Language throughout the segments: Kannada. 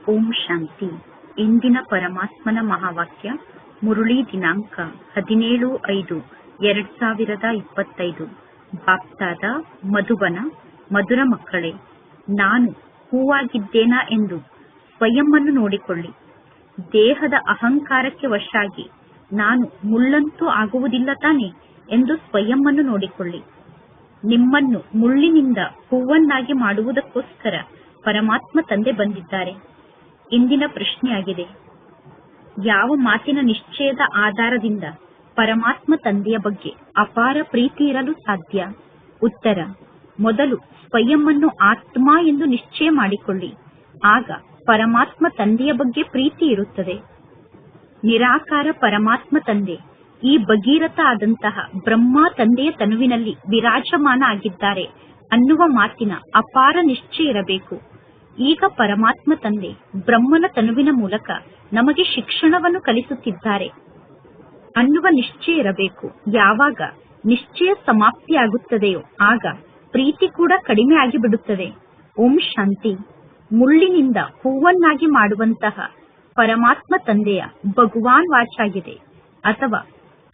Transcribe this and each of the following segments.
ಓಂ ಶಾಂತಿ. ಇಂದಿನ ಪರಮಾತ್ಮನ ಮಹಾವಾಕ್ಯ ಮುರುಳಿ ದಿನಾಂಕ 17/5/2025. ಬಾಪ್ತಾದ ಮಧುಬನ. ಮಧುರ ಮಕ್ಕಳೇ, ನಾನು ಹೂವಾಗಿದ್ದೇನಾ ಎಂದು ಸ್ವಯಂವನ್ನು ನೋಡಿಕೊಳ್ಳಿ. ದೇಹದ ಅಹಂಕಾರಕ್ಕೆ ವಶಾಗಿ ನಾನು ಮುಳ್ಳಂತೂ ಆಗುವುದಿಲ್ಲ ತಾನೆ ಎಂದು ಸ್ವಯಂವನ್ನು ನೋಡಿಕೊಳ್ಳಿ. ನಿಮ್ಮನ್ನು ಮುಳ್ಳಿನಿಂದ ಹೂವನ್ನಾಗಿ ಮಾಡುವುದಕ್ಕೋಸ್ಕರ ಪರಮಾತ್ಮ ತಂದೆ ಬಂದಿದ್ದಾರೆ. ಇಂದಿನ ಪ್ರಶ್ನೆಯಾಗಿದೆ, ಯಾವ ಮಾತಿನ ನಿಶ್ಚಯದ ಆಧಾರದಿಂದ ಪರಮಾತ್ಮ ತಂದೆಯ ಬಗ್ಗೆ ಅಪಾರ ಪ್ರೀತಿ ಇರಲು ಸಾಧ್ಯ? ಉತ್ತರ: ಮೊದಲು ಸ್ವಯಂವನ್ನು ಆತ್ಮ ಎಂದು ನಿಶ್ಚಯ ಮಾಡಿಕೊಳ್ಳಿ. ಆಗ ಪರಮಾತ್ಮ ತಂದೆಯ ಬಗ್ಗೆ ಪ್ರೀತಿ ಇರುತ್ತದೆ. ನಿರಾಕಾರ ಪರಮಾತ್ಮ ತಂದೆ ಈ ಭಗೀರಥ ಆದಂತಹ ಬ್ರಹ್ಮ ತಂದೆಯ ತನುವಿನಲ್ಲಿ ವಿರಾಜಮಾನ ಆಗಿದ್ದಾರೆ ಅನ್ನುವ ಮಾತಿನ ಅಪಾರ ನಿಶ್ಚಯ ಇರಬೇಕು. ಈಗ ಪರಮಾತ್ಮ ತಂದೆ ಬ್ರಹ್ಮನ ತನುವಿನ ಮೂಲಕ ನಮಗೆ ಶಿಕ್ಷಣವನ್ನು ಕಲಿಸುತ್ತಿದ್ದಾರೆ ಅನ್ನುವ ನಿಶ್ಚಯ ಇರಬೇಕು. ಯಾವಾಗ ನಿಶ್ಚಯ ಸಮಾಪ್ತಿಯಾಗುತ್ತದೆಯೋ ಆಗ ಪ್ರೀತಿ ಕೂಡ ಕಡಿಮೆ ಆಗಿಬಿಡುತ್ತದೆ. ಓಂ ಶಾಂತಿ. ಮುಳ್ಳಿನಿಂದ ಹೂವನ್ನಾಗಿ ಮಾಡುವಂತಹ ಪರಮಾತ್ಮ ತಂದೆಯ ಭಗವಾನ್ ವಾಚಾಗಿದೆ, ಅಥವಾ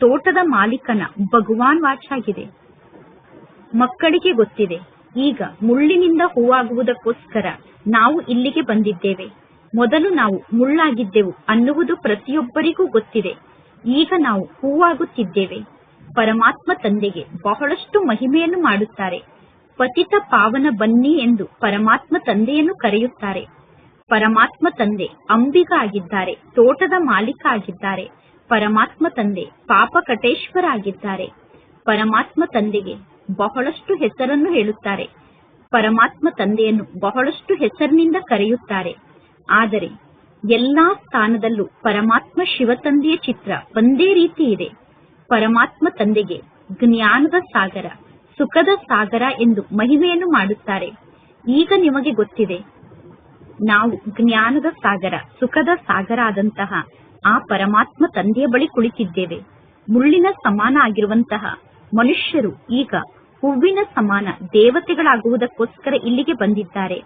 ತೋಟದ ಮಾಲೀಕನ ಭಗವಾನ್ ವಾಚಾಗಿದೆ. ಮಕ್ಕಳಿಗೆ ಗೊತ್ತಿದೆ, ಈಗ ಮುಳ್ಳಿನಿಂದ ಹೂವಾಗುವುದಕ್ಕೋಸ್ಕರ ನಾವು ಇಲ್ಲಿಗೆ ಬಂದಿದ್ದೇವೆ. ಮೊದಲು ನಾವು ಮುಳ್ಳಾಗಿದ್ದೆವು ಅನ್ನುವುದು ಪ್ರತಿಯೊಬ್ಬರಿಗೂ ಗೊತ್ತಿದೆ. ಈಗ ನಾವು ಹೂವಾಗುತ್ತಿದ್ದೇವೆ. ಪರಮಾತ್ಮ ತಂದೆಗೆ ಬಹಳಷ್ಟು ಮಹಿಮೆಯನ್ನು ಮಾಡುತ್ತಾರೆ. ಪತಿತ ಪಾವನ ಬನ್ನಿ ಎಂದು ಪರಮಾತ್ಮ ತಂದೆಯನ್ನು ಕರೆಯುತ್ತಾರೆ. ಪರಮಾತ್ಮ ತಂದೆ ಅಂಬಿಗ ಆಗಿದ್ದಾರೆ, ತೋಟದ ಮಾಲೀಕ ಆಗಿದ್ದಾರೆ. ಪರಮಾತ್ಮ ತಂದೆ ಪಾಪ ಕಟೇಶ್ವರ ಆಗಿದ್ದಾರೆ. ಪರಮಾತ್ಮ ತಂದೆಗೆ ಬಹಳಷ್ಟು ಹೆಸರನ್ನು ಹೇಳುತ್ತಾರೆ. ಪರಮಾತ್ಮ ತಂದೆಯನ್ನು ಬಹಳಷ್ಟು ಹೆಸರಿನಿಂದ ಕರೆಯುತ್ತಾರೆ. ಆದರೆ ಎಲ್ಲಾ ಸ್ಥಾನದಲ್ಲೂ ಪರಮಾತ್ಮ ಶಿವ ತಂದೆಯ ಚಿತ್ರ ಒಂದೇ ರೀತಿ ಇದೆ. ಪರಮಾತ್ಮ ತಂದೆಗೆ ಜ್ಞಾನದ ಸಾಗರ, ಸುಖದ ಸಾಗರ ಎಂದು ಮಹಿಮೆಯನ್ನು ಮಾಡುತ್ತಾರೆ. ಈಗ ನಿಮಗೆ ಗೊತ್ತಿದೆ, ನಾವು ಜ್ಞಾನದ ಸಾಗರ, ಸುಖದ ಸಾಗರ ಆದಂತಹ ಆ ಪರಮಾತ್ಮ ತಂದೆಯ ಬಳಿ ಕುಳಿತಿದ್ದೇವೆ. ಮುಳ್ಳಿನ ಸಮಾನ ಆಗಿರುವಂತಹ ಮನುಷ್ಯರು ಈಗ ಹೂವಿನ ಸಮಾನ ದೇವತೆಗಳಾಗುವುದಕ್ಕೋಸ್ಕರ ಇಲ್ಲಿಗೆ ಬಂದಿದ್ದಾರೆ.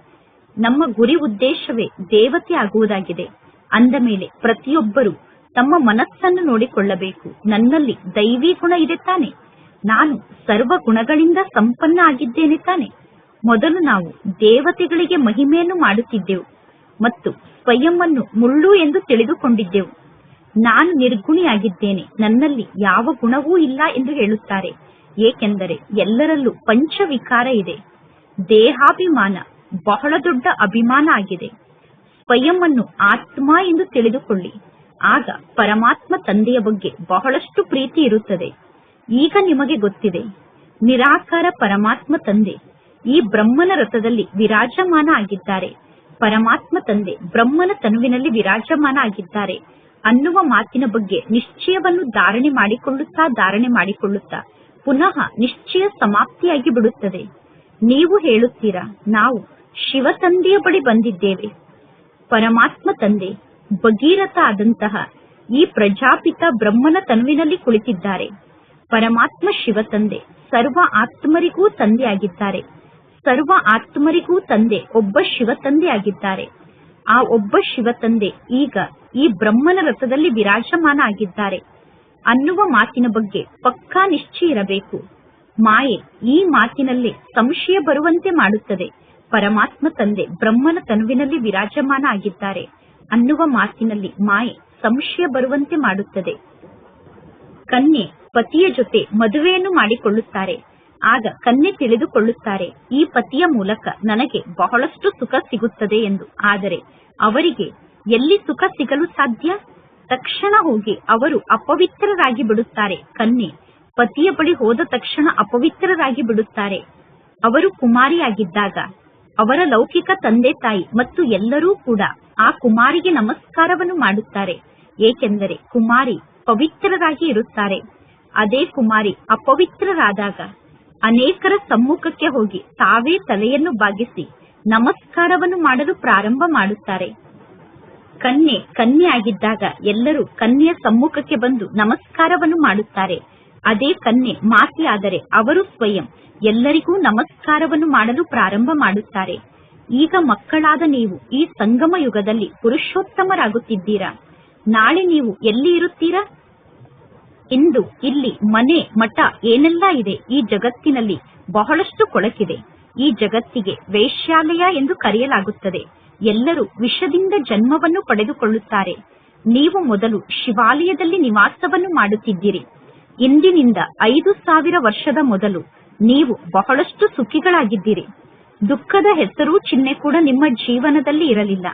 ನಮ್ಮ ಗುರಿ ಉದ್ದೇಶವೇ ದೇವತೆ ಆಗುವುದಾಗಿದೆ. ಅಂದ ಮೇಲೆ ಪ್ರತಿಯೊಬ್ಬರು ತಮ್ಮ ಮನಸ್ಸನ್ನು ನೋಡಿಕೊಳ್ಳಬೇಕು. ನನ್ನಲ್ಲಿ ದೈವಿ ಗುಣ ಇದೆ ತಾನೆ? ನಾನು ಸರ್ವ ಗುಣಗಳಿಂದ ಸಂಪನ್ನ ಆಗಿದ್ದೇನೆ ತಾನೆ? ಮೊದಲು ನಾವು ದೇವತೆಗಳಿಗೆ ಮಹಿಮೆಯನ್ನು ಮಾಡುತ್ತಿದ್ದೆವು ಮತ್ತು ಸ್ವಯಂವನ್ನು ಮುಳ್ಳು ಎಂದು ತಿಳಿದುಕೊಂಡಿದ್ದೆವು. ನಾನು ನಿರ್ಗುಣಿಯಾಗಿದ್ದೇನೆ, ನನ್ನಲ್ಲಿ ಯಾವ ಗುಣವೂ ಇಲ್ಲ ಎಂದು ಹೇಳುತ್ತಾರೆ. ಏಕೆಂದರೆ ಎಲ್ಲರಲ್ಲೂ ಪಂಚವಿಕಾರ ಇದೆ. ದೇಹಾಭಿಮಾನ ಬಹಳ ದೊಡ್ಡ ಅಭಿಮಾನ ಆಗಿದೆ. ಸ್ವಯಂವನ್ನು ಆತ್ಮ ಎಂದು ತಿಳಿದುಕೊಳ್ಳಿ. ಆಗ ಪರಮಾತ್ಮ ತಂದೆಯ ಬಗ್ಗೆ ಬಹಳಷ್ಟು ಪ್ರೀತಿ ಇರುತ್ತದೆ. ಈಗ ನಿಮಗೆ ಗೊತ್ತಿದೆ, ನಿರಾಕಾರ ಪರಮಾತ್ಮ ತಂದೆ ಈ ಬ್ರಹ್ಮನ ರಥದಲ್ಲಿ ವಿರಾಜಮಾನ ಆಗಿದ್ದಾರೆ. ಪರಮಾತ್ಮ ತಂದೆ ಬ್ರಹ್ಮನ ತನುವಿನಲ್ಲಿ ವಿರಾಜಮಾನ ಆಗಿದ್ದಾರೆ ಅನ್ನುವ ಮಾತಿನ ಬಗ್ಗೆ ನಿಶ್ಚಯವನ್ನು ಧಾರಣೆ ಮಾಡಿಕೊಳ್ಳುತ್ತಾ ಪುನಃ ನಿಶ್ಚಯ ಸಮಾಪ್ತಿಯಾಗಿ ಬಿಡುತ್ತದೆ. ನೀವು ಹೇಳುತ್ತೀರಾ, ನಾವು ಶಿವ ತಂದೆಯ ಬಳಿ ಬಂದಿದ್ದೇವೆ. ಪರಮಾತ್ಮ ತಂದೆ ಭಗೀರಥ ಆದಂತಹ ಈ ಪ್ರಜಾಪಿತ ಬ್ರಹ್ಮನ ತನುವಿನಲ್ಲಿ ಕುಳಿತಿದ್ದಾರೆ. ಪರಮಾತ್ಮ ಶಿವ ತಂದೆ ಸರ್ವ ಆತ್ಮರಿಗೂ ತಂದೆ ಆಗಿದ್ದಾರೆ. ಸರ್ವ ಆತ್ಮರಿಗೂ ತಂದೆ ಒಬ್ಬ ಶಿವ ತಂದೆ ಆಗಿದ್ದಾರೆ. ಆ ಒಬ್ಬ ಶಿವ ತಂದೆ ಈಗ ಈ ಬ್ರಹ್ಮನ ರಥದಲ್ಲಿ ವಿರಾಜಮಾನ ಆಗಿದ್ದಾರೆ ಅನ್ನುವ ಮಾತಿನ ಬಗ್ಗೆ ಪಕ್ಕಾ ನಿಶ್ಚಯ ಇರಬೇಕು. ಮಾಯೆ ಈ ಮಾತಿನಲ್ಲಿ ಸಂಶಯ ಬರುವಂತೆ ಮಾಡುತ್ತದೆ. ಪರಮಾತ್ಮ ತಂದೆ ಬ್ರಹ್ಮನ ತನುವಿನಲ್ಲಿ ವಿರಾಜಮಾನ ಆಗಿದ್ದಾರೆ ಅನ್ನುವ ಮಾತಿನಲ್ಲಿ ಮಾಯೆ ಸಂಶಯ ಬರುವಂತೆ ಮಾಡುತ್ತದೆ. ಕನ್ಯೆ ಪತಿಯ ಜೊತೆ ಮದುವೆಯನ್ನು ಮಾಡಿಕೊಳ್ಳುತ್ತಾರೆ. ಆಗ ಕನ್ಯೆ ತಿಳಿದುಕೊಳ್ಳುತ್ತಾರೆ, ಈ ಪತಿಯ ಮೂಲಕ ನನಗೆ ಬಹಳಷ್ಟು ಸುಖ ಸಿಗುತ್ತದೆ ಎಂದು. ಆದರೆ ಅವರಿಗೆ ಎಲ್ಲಿ ಸುಖ ಸಿಗಲು ಸಾಧ್ಯ? ತಕ್ಷಣ ಹೋಗಿ ಅವರು ಅಪವಿತ್ರರಾಗಿ ಬಿಡುತ್ತಾರೆ. ಕನ್ಯೆ ಪತಿಯ ಬಳಿ ಹೋದ ತಕ್ಷಣ ಅಪವಿತ್ರರಾಗಿ ಬಿಡುತ್ತಾರೆ. ಅವರು ಕುಮಾರಿಯಾಗಿದ್ದಾಗ ಅವರ ಲೌಕಿಕ ತಂದೆ ತಾಯಿ ಮತ್ತು ಎಲ್ಲರೂ ಕೂಡ ಆ ಕುಮಾರಿಗೆ ನಮಸ್ಕಾರವನ್ನು ಮಾಡುತ್ತಾರೆ. ಏಕೆಂದರೆ ಕುಮಾರಿ ಪವಿತ್ರರಾಗಿ ಇರುತ್ತಾರೆ. ಅದೇ ಕುಮಾರಿ ಅಪವಿತ್ರರಾದಾಗ ಅನೇಕರ ಸಮ್ಮುಖಕ್ಕೆ ಹೋಗಿ ತಾವೇ ತಲೆಯನ್ನು ಬಾಗಿಸಿ ನಮಸ್ಕಾರವನ್ನು ಮಾಡಲು ಪ್ರಾರಂಭ ಮಾಡುತ್ತಾರೆ. ಕನ್ಯೆ ಆಗಿದ್ದಾಗ ಎಲ್ಲರೂ ಕನ್ಯೆಯ ಸಮ್ಮುಖಕ್ಕೆ ಬಂದು ನಮಸ್ಕಾರವನ್ನು ಮಾಡುತ್ತಾರೆ. ಅದೇ ಕನ್ಯೆ ಮಾತೆಯಾದರೆ ಅವರು ಸ್ವಯಂ ಎಲ್ಲರಿಗೂ ನಮಸ್ಕಾರವನ್ನು ಮಾಡಲು ಪ್ರಾರಂಭ ಮಾಡುತ್ತಾರೆ. ಈಗ ಮಕ್ಕಳಾದ ನೀವು ಈ ಸಂಗಮ ಯುಗದಲ್ಲಿ ಪುರುಷೋತ್ತಮರಾಗುತ್ತಿದ್ದೀರಾ. ನಾಳೆ ನೀವು ಎಲ್ಲಿ ಇರುತ್ತೀರಾ? ಇಂದು ಇಲ್ಲಿ ಮನೆ ಮಠ ಏನೆಲ್ಲ ಇದೆ. ಈ ಜಗತ್ತಿನಲ್ಲಿ ಬಹಳಷ್ಟು ಕೊಳಕಿದೆ. ಈ ಜಗತ್ತಿಗೆ ವೇಶ್ಯಾಲಯ ಎಂದು ಕರೆಯಲಾಗುತ್ತದೆ. ಎಲ್ಲರೂ ವಿಷದಿಂದ ಜನ್ಮವನ್ನು ಪಡೆದುಕೊಳ್ಳುತ್ತಾರೆ. ನೀವು ಮೊದಲು ಶಿವಾಲಯದಲ್ಲಿ ನಿವಾಸವನ್ನು ಮಾಡುತ್ತಿದ್ದೀರಿ. ಇಂದಿನಿಂದ 5000 ವರ್ಷದ ಮೊದಲು ನೀವು ಬಹಳಷ್ಟು ಸುಖಿಗಳಾಗಿದ್ದೀರಿ. ದುಃಖದ ಹೆಸರು ಚಿಹ್ನೆ ಕೂಡ ನಿಮ್ಮ ಜೀವನದಲ್ಲಿ ಇರಲಿಲ್ಲ.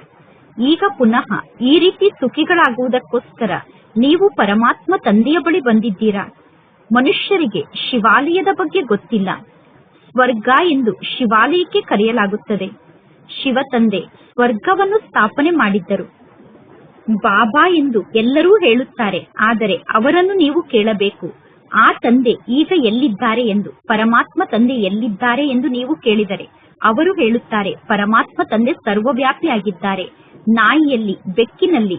ಈಗ ಪುನಃ ಈ ರೀತಿ ಸುಖಿಗಳಾಗುವುದಕ್ಕೋಸ್ಕರ ನೀವು ಪರಮಾತ್ಮ ತಂದೆಯ ಬಳಿ ಬಂದಿದ್ದೀರಾ. ಮನುಷ್ಯರಿಗೆ ಶಿವಾಲಯದ ಬಗ್ಗೆ ಗೊತ್ತಿಲ್ಲ. ಸ್ವರ್ಗ ಎಂದು ಶಿವಾಲಯಕ್ಕೆ ಕರೆಯಲಾಗುತ್ತದೆ. ಶಿವ ತಂದೆ ಸ್ವರ್ಗವನ್ನು ಸ್ಥಾಪನೆ ಮಾಡಿದ್ದರು. ಬಾಬಾ ಎಂದು ಎಲ್ಲರೂ ಹೇಳುತ್ತಾರೆ. ಆದರೆ ಅವರನ್ನು ನೀವು ಕೇಳಬೇಕು, ಆ ತಂದೆ ಈಗ ಎಲ್ಲಿದ್ದಾರೆ ಎಂದು. ಪರಮಾತ್ಮ ತಂದೆ ಎಲ್ಲಿದ್ದಾರೆ ಎಂದು ನೀವು ಕೇಳಿದರೆ ಅವರು ಹೇಳುತ್ತಾರೆ, ಪರಮಾತ್ಮ ತಂದೆ ಸರ್ವವ್ಯಾಪಿಯಾಗಿದ್ದಾರೆ. ನಾಯಿಯಲ್ಲಿ, ಬೆಕ್ಕಿನಲ್ಲಿ,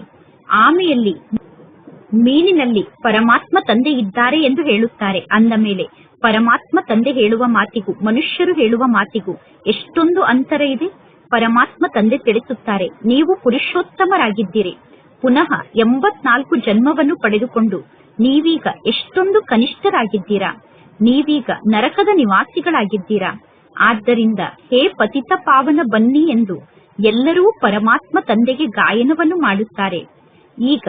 ಆಮೆಯಲ್ಲಿ, ಮೀನಿನಲ್ಲಿ ಪರಮಾತ್ಮ ತಂದೆ ಇದ್ದಾರೆ ಎಂದು ಹೇಳುತ್ತಾರೆ. ಅಂದ ಮೇಲೆ ಪರಮಾತ್ಮ ತಂದೆ ಹೇಳುವ ಮಾತಿಗೂ ಮನುಷ್ಯರು ಹೇಳುವ ಮಾತಿಗೂ ಎಷ್ಟೊಂದು ಅಂತರ ಇದೆ. ಪರಮಾತ್ಮ ತಂದೆ ತಿಳಿಸುತ್ತಾರೆ, ನೀವು ಪುರುಷೋತ್ತಮರಾಗಿದ್ದೀರಿ. ಪುನಃ 84 ಜನ್ಮವನ್ನು ಪಡೆದುಕೊಂಡು ನೀವೀಗ ಎಷ್ಟೊಂದು ಕನಿಷ್ಠರಾಗಿದ್ದೀರಾ. ನೀವೀಗ ನರಕದ ನಿವಾಸಿಗಳಾಗಿದ್ದೀರಾ. ಆದ್ದರಿಂದ ಹೇ ಪತಿತ ಪಾವನ ಬನ್ನಿ ಎಂದು ಎಲ್ಲರೂ ಪರಮಾತ್ಮ ತಂದೆಗೆ ಗಾಯನವನ್ನು ಮಾಡುತ್ತಾರೆ. ಈಗ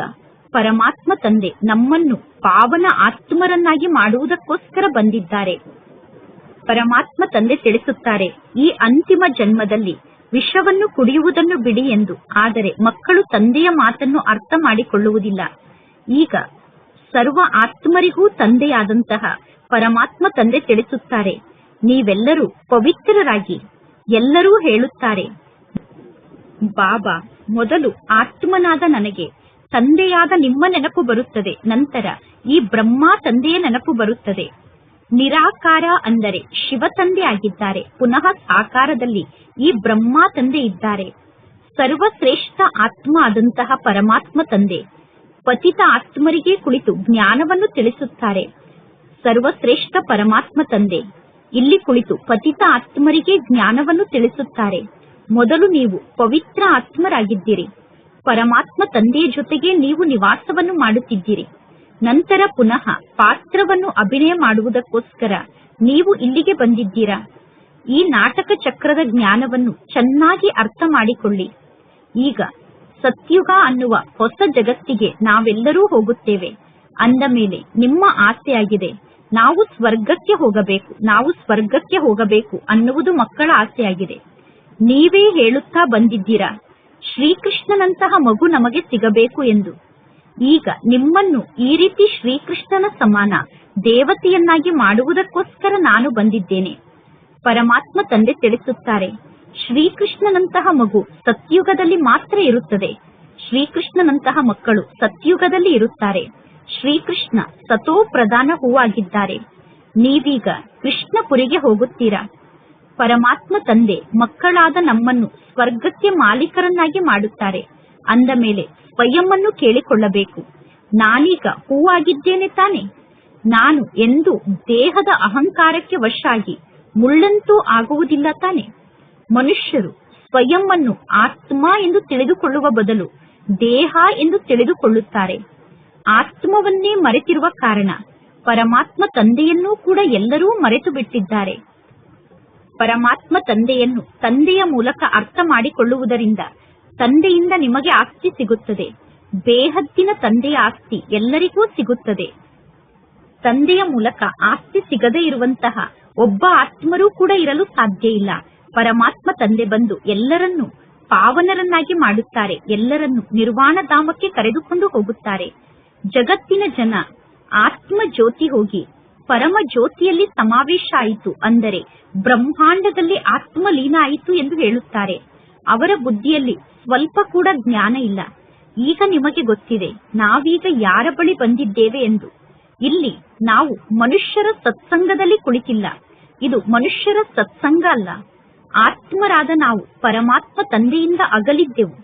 ಪರಮಾತ್ಮ ತಂದೆ ನಮ್ಮನ್ನು ಪಾವನ ಆತ್ಮರನ್ನಾಗಿ ಮಾಡುವುದಕ್ಕೋಸ್ಕರ ಬಂದಿದ್ದಾರೆ. ಪರಮಾತ್ಮ ತಂದೆ ತಿಳಿಸುತ್ತಾರೆ, ಈ ಅಂತಿಮ ಜನ್ಮದಲ್ಲಿ ವಿಷವನ್ನು ಕುಡಿಯುವುದನ್ನು ಬಿಡಿ ಎಂದು. ಆದರೆ ಮಕ್ಕಳು ತಂದೆಯ ಮಾತನ್ನು ಅರ್ಥ ಮಾಡಿಕೊಳ್ಳುವುದಿಲ್ಲ. ಈಗ ಸರ್ವ ಆತ್ಮರಿಗೂ ತಂದೆಯಾದಂತಹ ಪರಮಾತ್ಮ ತಂದೆ ತಿಳಿಸುತ್ತಾರೆ, ನೀವೆಲ್ಲರೂ ಪವಿತ್ರರಾಗಿ. ಎಲ್ಲರೂ ಹೇಳುತ್ತಾರೆ, ಬಾಬಾ ಮೊದಲು ಆತ್ಮನಾದ ನನಗೆ ತಂದೆಯಾದ ನಿಮ್ಮ ನೆನಪು ಬರುತ್ತದೆ. ನಂತರ ಈ ಬ್ರಹ್ಮ ತಂದೆಯ ನೆನಪು ಬರುತ್ತದೆ. ನಿರಾಕಾರ ಅಂದರೆ ಶಿವ ತಂದೆ ಆಗಿದ್ದಾರೆ. ಪುನಃ ಸಾಕಾರದಲ್ಲಿ ಈ ಬ್ರಹ್ಮ ತಂದೆ ಇದ್ದಾರೆ. ಸರ್ವಶ್ರೇಷ್ಠ ಆತ್ಮ ಆದಂತಹ ಪರಮಾತ್ಮ ತಂದೆ ಪತಿತ ಆತ್ಮರಿಗೆ ಕುಳಿತು ಜ್ಞಾನವನ್ನು ತಿಳಿಸುತ್ತಾರೆ. ಸರ್ವಶ್ರೇಷ್ಠ ಪರಮಾತ್ಮ ತಂದೆ ಇಲ್ಲಿ ಕುಳಿತು ಪತಿತ ಆತ್ಮರಿಗೆ ಜ್ಞಾನವನ್ನು ತಿಳಿಸುತ್ತಾರೆ. ಮೊದಲು ನೀವು ಪವಿತ್ರ ಆತ್ಮರಾಗಿದ್ದೀರಿ. ಪರಮಾತ್ಮ ತಂದೆಯ ಜೊತೆಗೆ ನೀವು ನಿವಾಸವನ್ನು ಮಾಡುತ್ತಿದ್ದೀರಿ. ನಂತರ ಪುನಃ ಪಾತ್ರವನ್ನು ಅಭಿನಯ ಮಾಡುವುದಕ್ಕೋಸ್ಕರ ನೀವು ಇಲ್ಲಿಗೆ ಬಂದಿದ್ದೀರಾ. ಈ ನಾಟಕ ಚಕ್ರದ ಜ್ಞಾನವನ್ನು ಚೆನ್ನಾಗಿ ಅರ್ಥ ಮಾಡಿಕೊಳ್ಳಿ. ಈಗ ಸತ್ಯುಗ ಅನ್ನುವ ಹೊಸ ಜಗತ್ತಿಗೆ ನಾವೆಲ್ಲರೂ ಹೋಗುತ್ತೇವೆ. ಅಂದ ಮೇಲೆ ನಿಮ್ಮ ಆಸೆಯಾಗಿದೆ, ನಾವು ಸ್ವರ್ಗಕ್ಕೆ ಹೋಗಬೇಕು, ನಾವು ಸ್ವರ್ಗಕ್ಕೆ ಹೋಗಬೇಕು ಅನ್ನುವುದು ಮಕ್ಕಳ ಆಸೆಯಾಗಿದೆ. ನೀವೇ ಹೇಳುತ್ತಾ ಬಂದಿದ್ದೀರಾ, ಶ್ರೀಕೃಷ್ಣನಂತಹ ಮಗು ನಮಗೆ ಸಿಗಬೇಕು ಎಂದು. ಈಗ ನಿಮ್ಮನ್ನು ಈ ರೀತಿ ಶ್ರೀಕೃಷ್ಣನ ಸಮಾನ ದೇವತೆಯನ್ನಾಗಿ ಮಾಡುವುದಕ್ಕೋಸ್ಕರ ನಾನು ಬಂದಿದ್ದೇನೆ. ಪರಮಾತ್ಮ ತಂದೆ ತಿಳಿಸುತ್ತಾರೆ, ಶ್ರೀಕೃಷ್ಣನಂತಹ ಮಗು ಸತ್ಯುಗದಲ್ಲಿ ಮಾತ್ರ ಇರುತ್ತದೆ. ಶ್ರೀಕೃಷ್ಣನಂತಹ ಮಕ್ಕಳು ಸತ್ಯುಗದಲ್ಲಿ ಇರುತ್ತಾರೆ. ಶ್ರೀಕೃಷ್ಣ ಸತೋ ಪ್ರಧಾನ ಹೂವಾಗಿದ್ದಾರೆ. ನೀವೀಗ ಕೃಷ್ಣಪುರಿಗೆ ಹೋಗುತ್ತೀರಾ. ಪರಮಾತ್ಮ ತಂದೆ ಮಕ್ಕಳಾದ ನಮ್ಮನ್ನು ಸ್ವರ್ಗಕ್ಕೆ ಮಾಲೀಕರನ್ನಾಗಿ ಮಾಡುತ್ತಾರೆ. ಅಂದ ಮೇಲೆ ಸ್ವಯಂವನ್ನು ಕೇಳಿಕೊಳ್ಳಬೇಕು, ನಾನೀಗ ಹೂವಾಗಿದ್ದೇನೆ ತಾನೆ. ನಾನು ಎಂದು ದೇಹದ ಅಹಂಕಾರಕ್ಕೆ ವಶ ಆಗಿ ಮುಳ್ಳಂತೂ ಆಗುವುದಿಲ್ಲ ತಾನೆ. ಮನುಷ್ಯರು ಸ್ವಯಂವನ್ನು ಆತ್ಮ ಎಂದು ತಿಳಿದುಕೊಳ್ಳುವ ಬದಲು ದೇಹ ಎಂದು ತಿಳಿದುಕೊಳ್ಳುತ್ತಾರೆ. ಆತ್ಮವನ್ನೇ ಮರೆತಿರುವ ಕಾರಣ ಪರಮಾತ್ಮ ತಂದೆಯನ್ನೂ ಕೂಡ ಎಲ್ಲರೂ ಮರೆತು ಬಿಟ್ಟಿದ್ದಾರೆ. ಪರಮಾತ್ಮ ತಂದೆಯನ್ನು ತಂದೆಯ ಮೂಲಕ ಅರ್ಥ ಮಾಡಿಕೊಳ್ಳುವುದರಿಂದ ತಂದೆಯಿಂದ ನಿಮಗೆ ಆಸ್ತಿ ಸಿಗುತ್ತದೆ. ಬೇಹದ್ದಿನ ತಂದೆಯ ಆಸ್ತಿ ಎಲ್ಲರಿಗೂ ಸಿಗುತ್ತದೆ. ತಂದೆಯ ಮೂಲಕ ಆಸ್ತಿ ಸಿಗದೇ ಇರುವಂತಹ ಒಬ್ಬ ಆತ್ಮರೂ ಕೂಡ ಇರಲು ಸಾಧ್ಯ ಇಲ್ಲ. ಪರಮಾತ್ಮ ತಂದೆ ಬಂದು ಎಲ್ಲರನ್ನೂ ಪಾವನರನ್ನಾಗಿ ಮಾಡುತ್ತಾರೆ. ಎಲ್ಲರನ್ನೂ ನಿರ್ವಾಣ ಧಾಮಕ್ಕೆ ಕರೆದುಕೊಂಡು ಹೋಗುತ್ತಾರೆ. ಜಗತ್ತಿನ ಜನ ಆತ್ಮ ಜ್ಯೋತಿ ಹೋಗಿ ಪರಮ ಜ್ಯೋತಿಯಲ್ಲಿ ಸಮಾವೇಶ ಆಯಿತು, ಅಂದರೆ ಬ್ರಹ್ಮಾಂಡದಲ್ಲಿ ಆತ್ಮಲೀನ ಆಯಿತು ಎಂದು ಹೇಳುತ್ತಾರೆ. ಅವರ ಬುದ್ಧಿಯಲ್ಲಿ ಸ್ವಲ್ಪ ಕೂಡ ಜ್ಞಾನ ಇಲ್ಲ. ಈಗ ನಿಮಗೆ ಗೊತ್ತಿದೆ ನಾವೀಗ ಯಾರ ಬಳಿ ಬಂದಿದ್ದೇವೆ ಎಂದು. ಇಲ್ಲಿ ನಾವು ಮನುಷ್ಯರ ಸತ್ಸಂಗದಲ್ಲಿ ಕುಳಿತಿಲ್ಲ. ಇದು ಮನುಷ್ಯರ ಸತ್ಸಂಗ ಅಲ್ಲ. ಆತ್ಮರಾದ ನಾವು ಪರಮಾತ್ಮ ತಂದೆಯಿಂದ ಅಗಲಿದ್ದೆವು.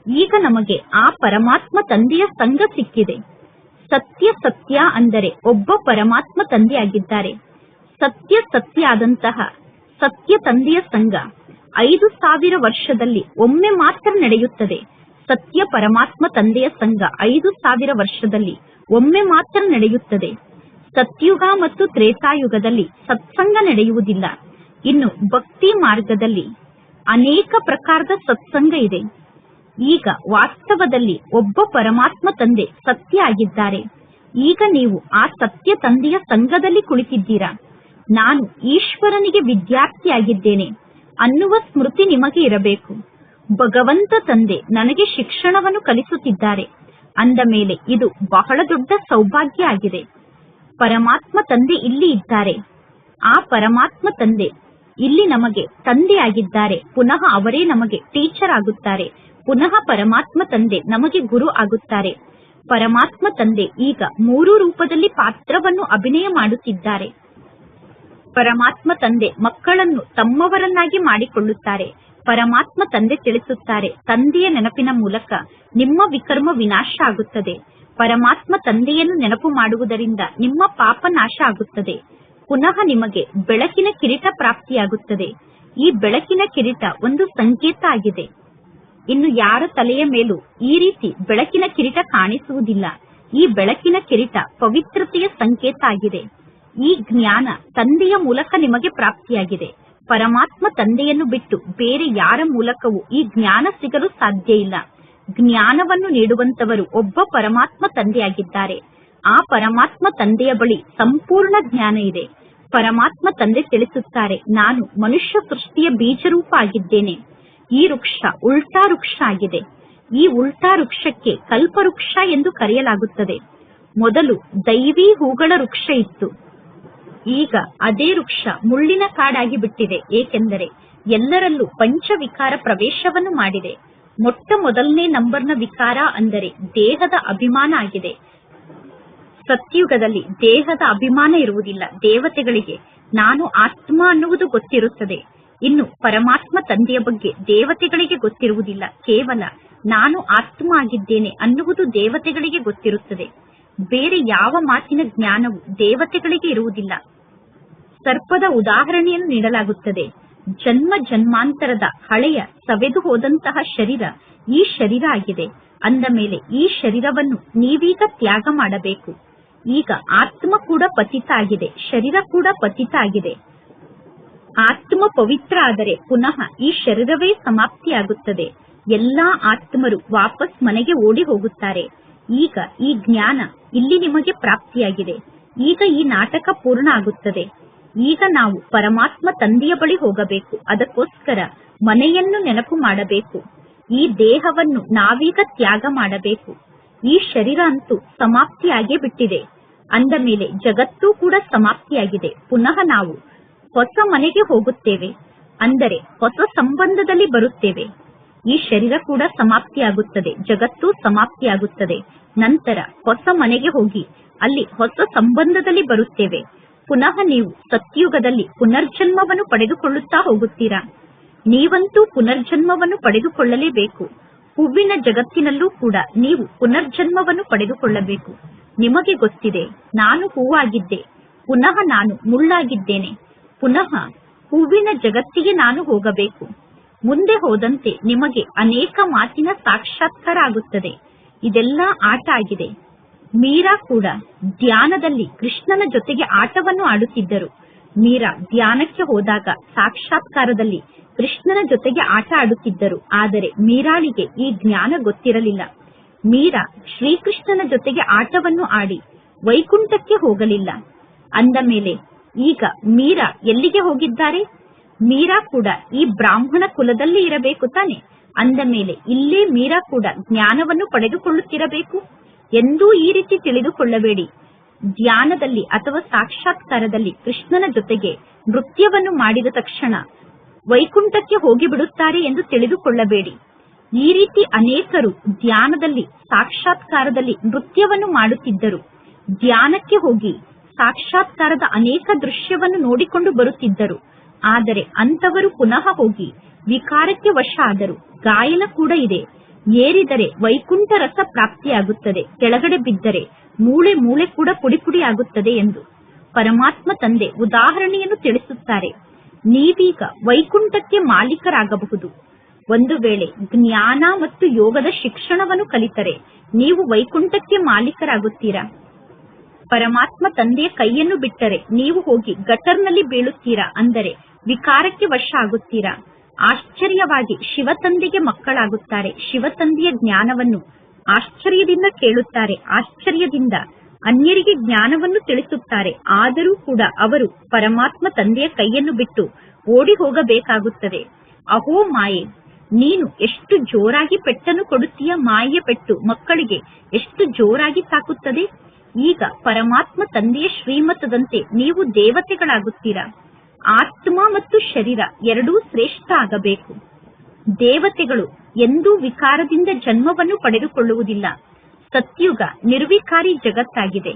ಈಗ ನಮಗೆ ಆ ಪರಮಾತ್ಮ ತಂದೆಯ ಸಂಘ ಸಿಕ್ಕಿದೆ. ಸತ್ಯ ಸತ್ಯ ಅಂದರೆ ಒಬ್ಬ ಪರಮಾತ್ಮ ತಂದೆಯಾಗಿದ್ದಾರೆ. ಸತ್ಯ ಸತ್ಯ ಆದಂತಹ ಸತ್ಯ ತಂದೆಯ ಸಂಘ. 5000 ವರ್ಷದಲ್ಲಿ ಒಮ್ಮೆ ಮಾತ್ರ ನಡೆಯುತ್ತದೆ. ಸತ್ಯ ಪರಮಾತ್ಮ ತಂದೆಯ ಸಂಘ 5000 ವರ್ಷದಲ್ಲಿ ಒಮ್ಮೆ ಮಾತ್ರ ನಡೆಯುತ್ತದೆ. ಸತ್ಯುಗ ಮತ್ತು ತ್ರೇತಾಯುಗದಲ್ಲಿ ಸತ್ಸಂಗ ನಡೆಯುವುದಿಲ್ಲ. ಇನ್ನು ಭಕ್ತಿ ಮಾರ್ಗದಲ್ಲಿ ಅನೇಕ ಪ್ರಕಾರದ ಸತ್ಸಂಗ ಇದೆ. ಈಗ ವಾಸ್ತವದಲ್ಲಿ ಒಬ್ಬ ಪರಮಾತ್ಮ ತಂದೆ ಸತ್ಯ ಆಗಿದ್ದಾರೆ. ಈಗ ನೀವು ಆ ಸತ್ಯ ತಂದೆಯ ಸಂಘದಲ್ಲಿ ಕುಳಿತಿದ್ದೀರಾ. ನಾನು ಈಶ್ವರನಿಗೆ ವಿದ್ಯಾರ್ಥಿಯಾಗಿದ್ದೇನೆ ಅನ್ನುವ ಸ್ಮೃತಿ ನಿಮಗೆ ಇರಬೇಕು. ಭಗವಂತ ತಂದೆ ನನಗೆ ಶಿಕ್ಷಣವನ್ನು ಕಲಿಸುತ್ತಿದ್ದಾರೆ ಅಂದ ಮೇಲೆ ಇದು ಬಹಳ ದೊಡ್ಡ ಸೌಭಾಗ್ಯ ಆಗಿದೆ. ಪರಮಾತ್ಮ ತಂದೆ ಇಲ್ಲಿ ಇದ್ದಾರೆ. ಆ ಪರಮಾತ್ಮ ತಂದೆ ಇಲ್ಲಿ ನಮಗೆ ತಂದೆಯಾಗಿದ್ದಾರೆ. ಪುನಃ ಅವರೇ ನಮಗೆ ಟೀಚರ್ ಆಗುತ್ತಾರೆ. ಪುನಃ ಪರಮಾತ್ಮ ತಂದೆ ನಮಗೆ ಗುರು ಆಗುತ್ತಾರೆ. ಪರಮಾತ್ಮ ತಂದೆ ಈಗ 3 ರೂಪದಲ್ಲಿ ಪಾತ್ರವನ್ನು ಅಭಿನಯ ಮಾಡುತ್ತಿದ್ದಾರೆ. ಪರಮಾತ್ಮ ತಂದೆ ಮಕ್ಕಳನ್ನು ತಮ್ಮವರನ್ನಾಗಿ ಮಾಡಿಕೊಳ್ಳುತ್ತಾರೆ. ಪರಮಾತ್ಮ ತಂದೆ ತಿಳಿಸುತ್ತಾರೆ, ತಂದೆಯ ನೆನಪಿನ ಮೂಲಕ ನಿಮ್ಮ ವಿಕರ್ಮ ವಿನಾಶ ಆಗುತ್ತದೆ. ಪರಮಾತ್ಮ ತಂದೆಯನ್ನು ನೆನಪು ಮಾಡುವುದರಿಂದ ನಿಮ್ಮ ಪಾಪ ನಾಶ ಆಗುತ್ತದೆ. ಪುನಃ ನಿಮಗೆ ಬೆಳಕಿನ ಕಿರೀಟ ಪ್ರಾಪ್ತಿಯಾಗುತ್ತದೆ. ಈ ಬೆಳಕಿನ ಕಿರೀಟ ಒಂದು ಸಂಕೇತ ಆಗಿದೆ. ಇನ್ನು ಯಾರ ತಲೆಯ ಮೇಲೂ ಈ ರೀತಿ ಬೆಳಕಿನ ಕಿರೀಟ ಕಾಣಿಸುವುದಿಲ್ಲ. ಈ ಬೆಳಕಿನ ಕಿರೀಟ ಪವಿತ್ರತೆಯ ಸಂಕೇತ ಆಗಿದೆ. ಈ ಜ್ಞಾನ ತಂದೆಯ ಮೂಲಕ ನಿಮಗೆ ಪ್ರಾಪ್ತಿಯಾಗಿದೆ. ಪರಮಾತ್ಮ ತಂದೆಯನ್ನು ಬಿಟ್ಟು ಬೇರೆ ಯಾರ ಮೂಲಕವೂ ಈ ಜ್ಞಾನ ಸಿಗಲು ಸಾಧ್ಯ ಇಲ್ಲ. ಜ್ಞಾನವನ್ನು ನೀಡುವಂತವರು ಒಬ್ಬ ಪರಮಾತ್ಮ ತಂದೆಯಾಗಿದ್ದಾರೆ. ಆ ಪರಮಾತ್ಮ ತಂದೆಯ ಬಳಿ ಸಂಪೂರ್ಣ ಜ್ಞಾನ ಇದೆ. ಪರಮಾತ್ಮ ತಂದೆ ತಿಳಿಸುತ್ತಾರೆ, ನಾನು ಮನುಷ್ಯ ಸೃಷ್ಟಿಯ ಬೀಜರೂಪ ಆಗಿದ್ದೇನೆ. ಈ ವೃಕ್ಷ ಉಲ್ಟಾ ವೃಕ್ಷ ಆಗಿದೆ. ಈ ಉಲ್ಟಾ ವೃಕ್ಷಕ್ಕೆ ಕಲ್ಪವೃಕ್ಷ ಎಂದು ಕರೆಯಲಾಗುತ್ತದೆ. ಮೊದಲು ದೈವಿ ಹೂಗಳ ವೃಕ್ಷ ಇತ್ತು. ಈಗ ಅದೇ ವೃಕ್ಷ ಮುಳ್ಳಿನ ಕಾಡಾಗಿ ಬಿಟ್ಟಿದೆ. ಏಕೆಂದರೆ ಎಲ್ಲರಲ್ಲೂ ಪಂಚವಿಕಾರ ಪ್ರವೇಶವನ್ನು ಮಾಡಿದೆ. ಮೊಟ್ಟ ಮೊದಲನೇ ನಂಬರ್ನ ವಿಕಾರ ಅಂದರೆ ದೇಹದ ಅಭಿಮಾನ ಆಗಿದೆ. ಸತ್ಯುಗದಲ್ಲಿ ದೇಹದ ಅಭಿಮಾನ ಇರುವುದಿಲ್ಲ. ದೇವತೆಗಳಿಗೆ ನಾನು ಆತ್ಮ ಅನ್ನುವುದು ಗೊತ್ತಿರುತ್ತದೆ. ಇನ್ನು ಪರಮಾತ್ಮ ತಂದೆಯ ಬಗ್ಗೆ ದೇವತೆಗಳಿಗೆ ಗೊತ್ತಿರುವುದಿಲ್ಲ. ಕೇವಲ ನಾನು ಆತ್ಮ ಆಗಿದ್ದೇನೆ ಅನ್ನುವುದು ದೇವತೆಗಳಿಗೆ ಗೊತ್ತಿರುತ್ತದೆ. ಬೇರೆ ಯಾವ ಮಾತಿನ ಜ್ಞಾನವು ದೇವತೆಗಳಿಗೆ ಇರುವುದಿಲ್ಲ. ಸರ್ಪದ ಉದಾಹರಣೆಯನ್ನು ನೀಡಲಾಗುತ್ತದೆ. ಜನ್ಮ ಜನ್ಮಾಂತರದ ಹಳೆಯ ಸವೆದು ಹೋದಂತಹ ಶರೀರ ಈ ಶರೀರ ಆಗಿದೆ. ಅಂದ ಮೇಲೆ ಈ ಶರೀರವನ್ನು ನೀವೀಗ ತ್ಯಾಗ ಮಾಡಬೇಕು. ಈಗ ಆತ್ಮ ಕೂಡ ಪತಿತ ಆಗಿದೆ, ಶರೀರ ಕೂಡ ಪತಿತ ಆಗಿದೆ. ಆತ್ಮ ಪವಿತ್ರ ಆದರೆ ಪುನಃ ಈ ಶರೀರವೇ ಸಮಾಪ್ತಿಯಾಗುತ್ತದೆ. ಎಲ್ಲಾ ಆತ್ಮರು ವಾಪಸ್ ಮನೆಗೆ ಓಡಿ ಹೋಗುತ್ತಾರೆ. ಈಗ ಈ ಜ್ಞಾನ ಇಲ್ಲಿ ನಿಮಗೆ ಪ್ರಾಪ್ತಿಯಾಗಿದೆ. ಈಗ ಈ ನಾಟಕ ಪೂರ್ಣ ಆಗುತ್ತದೆ. ಈಗ ನಾವು ಪರಮಾತ್ಮ ತಂದೆಯ ಬಳಿ ಹೋಗಬೇಕು. ಅದಕ್ಕೋಸ್ಕರ ಮನೆಯನ್ನು ನೆನಪು ಮಾಡಬೇಕು. ಈ ದೇಹವನ್ನು ನಾವೀಗ ತ್ಯಾಗ ಮಾಡಬೇಕು. ಈ ಶರೀರ ಅಂತೂ ಸಮಾಪ್ತಿಯಾಗೇ ಬಿಟ್ಟಿದೆ. ಅಂದ ಮೇಲೆ ಜಗತ್ತೂ ಕೂಡ ಸಮಾಪ್ತಿಯಾಗಿದೆ. ಪುನಃ ನಾವು ಹೊಸ ಮನೆಗೆ ಹೋಗುತ್ತೇವೆ. ಅಂದರೆ ಹೊಸ ಸಂಬಂಧದಲ್ಲಿ ಬರುತ್ತೇವೆ. ಈ ಶರೀರ ಕೂಡ ಸಮಾಪ್ತಿಯಾಗುತ್ತದೆ, ಜಗತ್ತೂ ಸಮಾಪ್ತಿಯಾಗುತ್ತದೆ. ನಂತರ ಹೊಸ ಮನೆಗೆ ಹೋಗಿ ಅಲ್ಲಿ ಹೊಸ ಸಂಬಂಧದಲ್ಲಿ ಬರುತ್ತೇವೆ. ಪುನಃ ನೀವು ಸತ್ಯುಗದಲ್ಲಿ ಪುನರ್ಜನ್ಮವನ್ನು ಪಡೆದುಕೊಳ್ಳುತ್ತಾ ಹೋಗುತ್ತೀರಾ. ನೀವಂತೂ ಪುನರ್ಜನ್ಮವನ್ನು ಪಡೆದುಕೊಳ್ಳಲೇಬೇಕು. ಹೂವಿನ ಜಗತ್ತಿನಲ್ಲೂ ಕೂಡ ನೀವು ಪುನರ್ಜನ್ಮವನ್ನು ಪಡೆದುಕೊಳ್ಳಬೇಕು. ನಿಮಗೆ ಗೊತ್ತಿದೆ, ನಾನು ಹೂವಾಗಿದ್ದೆ, ಪುನಃ ನಾನು ಮುಳ್ಳಾಗಿದ್ದೇನೆ. ಪುನಃ ಹೂವಿನ ಜಗತ್ತಿಗೆ ನಾನು ಹೋಗಬೇಕು. ಮುಂದೆ ಹೋದಂತೆ ನಿಮಗೆ ಅನೇಕ ಮಾತಿನ ಸಾಕ್ಷಾತ್ಕಾರ ಆಗುತ್ತದೆ. ಇದೆಲ್ಲ ಆಟ ಆಗಿದೆ. ಮೀರಾ ಕೂಡ ಧ್ಯಾನದಲ್ಲಿ ಕೃಷ್ಣನ ಜೊತೆಗೆ ಆಟವನ್ನು ಆಡುತ್ತಿದ್ದರು. ಮೀರಾ ಧ್ಯಾನಕ್ಕೆ ಹೋದಾಗ ಸಾಕ್ಷಾತ್ಕಾರದಲ್ಲಿ ಕೃಷ್ಣನ ಜೊತೆಗೆ ಆಟ ಆಡುತ್ತಿದ್ದರು. ಆದರೆ ಮೀರಾಳಿಗೆ ಈ ಜ್ಞಾನ ಗೊತ್ತಿರಲಿಲ್ಲ. ಮೀರಾ ಶ್ರೀಕೃಷ್ಣನ ಜೊತೆಗೆ ಆಟವನ್ನು ಆಡಿ ವೈಕುಂಠಕ್ಕೆ ಹೋಗಲಿಲ್ಲ. ಅಂದ ಮೇಲೆ ಈಗ ಮೀರಾ ಎಲ್ಲಿಗೆ ಹೋಗಿದ್ದಾರೆ? ಮೀರಾ ಕೂಡ ಈ ಬ್ರಾಹ್ಮಣ ಕುಲದಲ್ಲಿ ಇರಬೇಕು ತಾನೆ. ಅಂದ ಮೇಲೆ ಇಲ್ಲೇ ಮೀರಾ ಕೂಡ ಜ್ಞಾನವನ್ನು ಪಡೆದುಕೊಳ್ಳುತ್ತಿರಬೇಕು. ಎಂದೂ ಈ ರೀತಿ ತಿಳಿದುಕೊಳ್ಳಬೇಡಿ. ಧ್ಯಾನದಲ್ಲಿ ಅಥವಾ ಸಾಕ್ಷಾತ್ಕಾರದಲ್ಲಿ ಕೃಷ್ಣನ ಜೊತೆಗೆ ನೃತ್ಯವನ್ನು ಮಾಡಿದ ತಕ್ಷಣ ವೈಕುಂಠಕ್ಕೆ ಹೋಗಿಬಿಡುತ್ತಾರೆ ಎಂದು ತಿಳಿದುಕೊಳ್ಳಬೇಡಿ. ಈ ರೀತಿ ಅನೇಕರು ಧ್ಯಾನದಲ್ಲಿ ಸಾಕ್ಷಾತ್ಕಾರದಲ್ಲಿ ನೃತ್ಯವನ್ನು ಮಾಡುತ್ತಿದ್ದರು. ಧ್ಯಾನಕ್ಕೆ ಹೋಗಿ ಸಾಕ್ಷಾತ್ಕಾರದ ಅನೇಕ ದೃಶ್ಯವನ್ನು ನೋಡಿಕೊಂಡು ಬರುತ್ತಿದ್ದರು. ಆದರೆ ಅಂತವರು ಪುನಃ ಹೋಗಿ ವಿಕಾರಕ್ಕೆ ವಶ ಆದರು. ಗಾಯನ ಕೂಡ ಇದೆ. ಏರಿದರೆ ವೈಕುಂಠ ರಸ ಪ್ರಾಪ್ತಿಯಾಗುತ್ತದೆ, ಕೆಳಗಡೆ ಬಿದ್ದರೆ ಮೂಳೆ ಮೂಳೆ ಕೂಡ ಪುಡಿ ಪುಡಿ ಆಗುತ್ತದೆ ಎಂದು ಪರಮಾತ್ಮ ತಂದೆ ಉದಾಹರಣೆಯನ್ನು ತಿಳಿಸುತ್ತಾರೆ. ನೀವೀಗ ವೈಕುಂಠಕ್ಕೆ ಮಾಲೀಕರಾಗಬಹುದು. ಒಂದು ವೇಳೆ ಜ್ಞಾನ ಮತ್ತು ಯೋಗದ ಶಿಕ್ಷಣವನ್ನು ಕಲಿತರೆ ನೀವು ವೈಕುಂಠಕ್ಕೆ ಮಾಲೀಕರಾಗುತ್ತೀರಾ. ಪರಮಾತ್ಮ ತಂದೆಯ ಕೈಯನ್ನು ಬಿಟ್ಟರೆ ನೀವು ಹೋಗಿ ಗಟರ್ನಲ್ಲಿ ಬೀಳುತ್ತೀರಾ, ಅಂದರೆ ವಿಕಾರಕ್ಕೆ ವಶ ಆಗುತ್ತೀರಾ. ಆಶ್ಚರ್ಯವಾಗಿ ಶಿವತಂದೆಗೆ ಮಕ್ಕಳಾಗುತ್ತಾರೆ. ಶಿವತಂದೆಯ ಜ್ಞಾನವನ್ನು ಆಶ್ಚರ್ಯದಿಂದ ಕೇಳುತ್ತಾರೆ. ಆಶ್ಚರ್ಯದಿಂದ ಅನ್ಯರಿಗೆ ಜ್ಞಾನವನ್ನು ತಿಳಿಸುತ್ತಾರೆ. ಆದರೂ ಕೂಡ ಅವರು ಪರಮಾತ್ಮ ತಂದೆಯ ಕೈಯನ್ನು ಬಿಟ್ಟು ಓಡಿ ಹೋಗಬೇಕಾಗುತ್ತದೆ. ಅಹೋ ಮಾಯೆ, ನೀನು ಎಷ್ಟು ಜೋರಾಗಿ ಪೆಟ್ಟನ್ನು ಕೊಡುತ್ತೀಯ. ಮಾಯೆಯ ಪೆಟ್ಟು ಮಕ್ಕಳಿಗೆ ಎಷ್ಟು ಜೋರಾಗಿ ತಾಕುತ್ತದೆ. ಈಗ ಪರಮಾತ್ಮ ತಂದೆಯ ಶ್ರೀಮತದಂತೆ ನೀವು ದೇವತೆಗಳಾಗುತ್ತೀರಾ. ಆತ್ಮ ಮತ್ತು ಶರೀರ ಎರಡೂ ಶ್ರೇಷ್ಠ ಆಗಬೇಕು. ದೇವತೆಗಳು ಎಂದೂ ವಿಕಾರದಿಂದ ಜನ್ಮವನ್ನು ಪಡೆದುಕೊಳ್ಳುವುದಿಲ್ಲ. ಸತ್ಯುಗ ನಿರ್ವಿಕಾರಿ ಜಗತ್ತಾಗಿದೆ.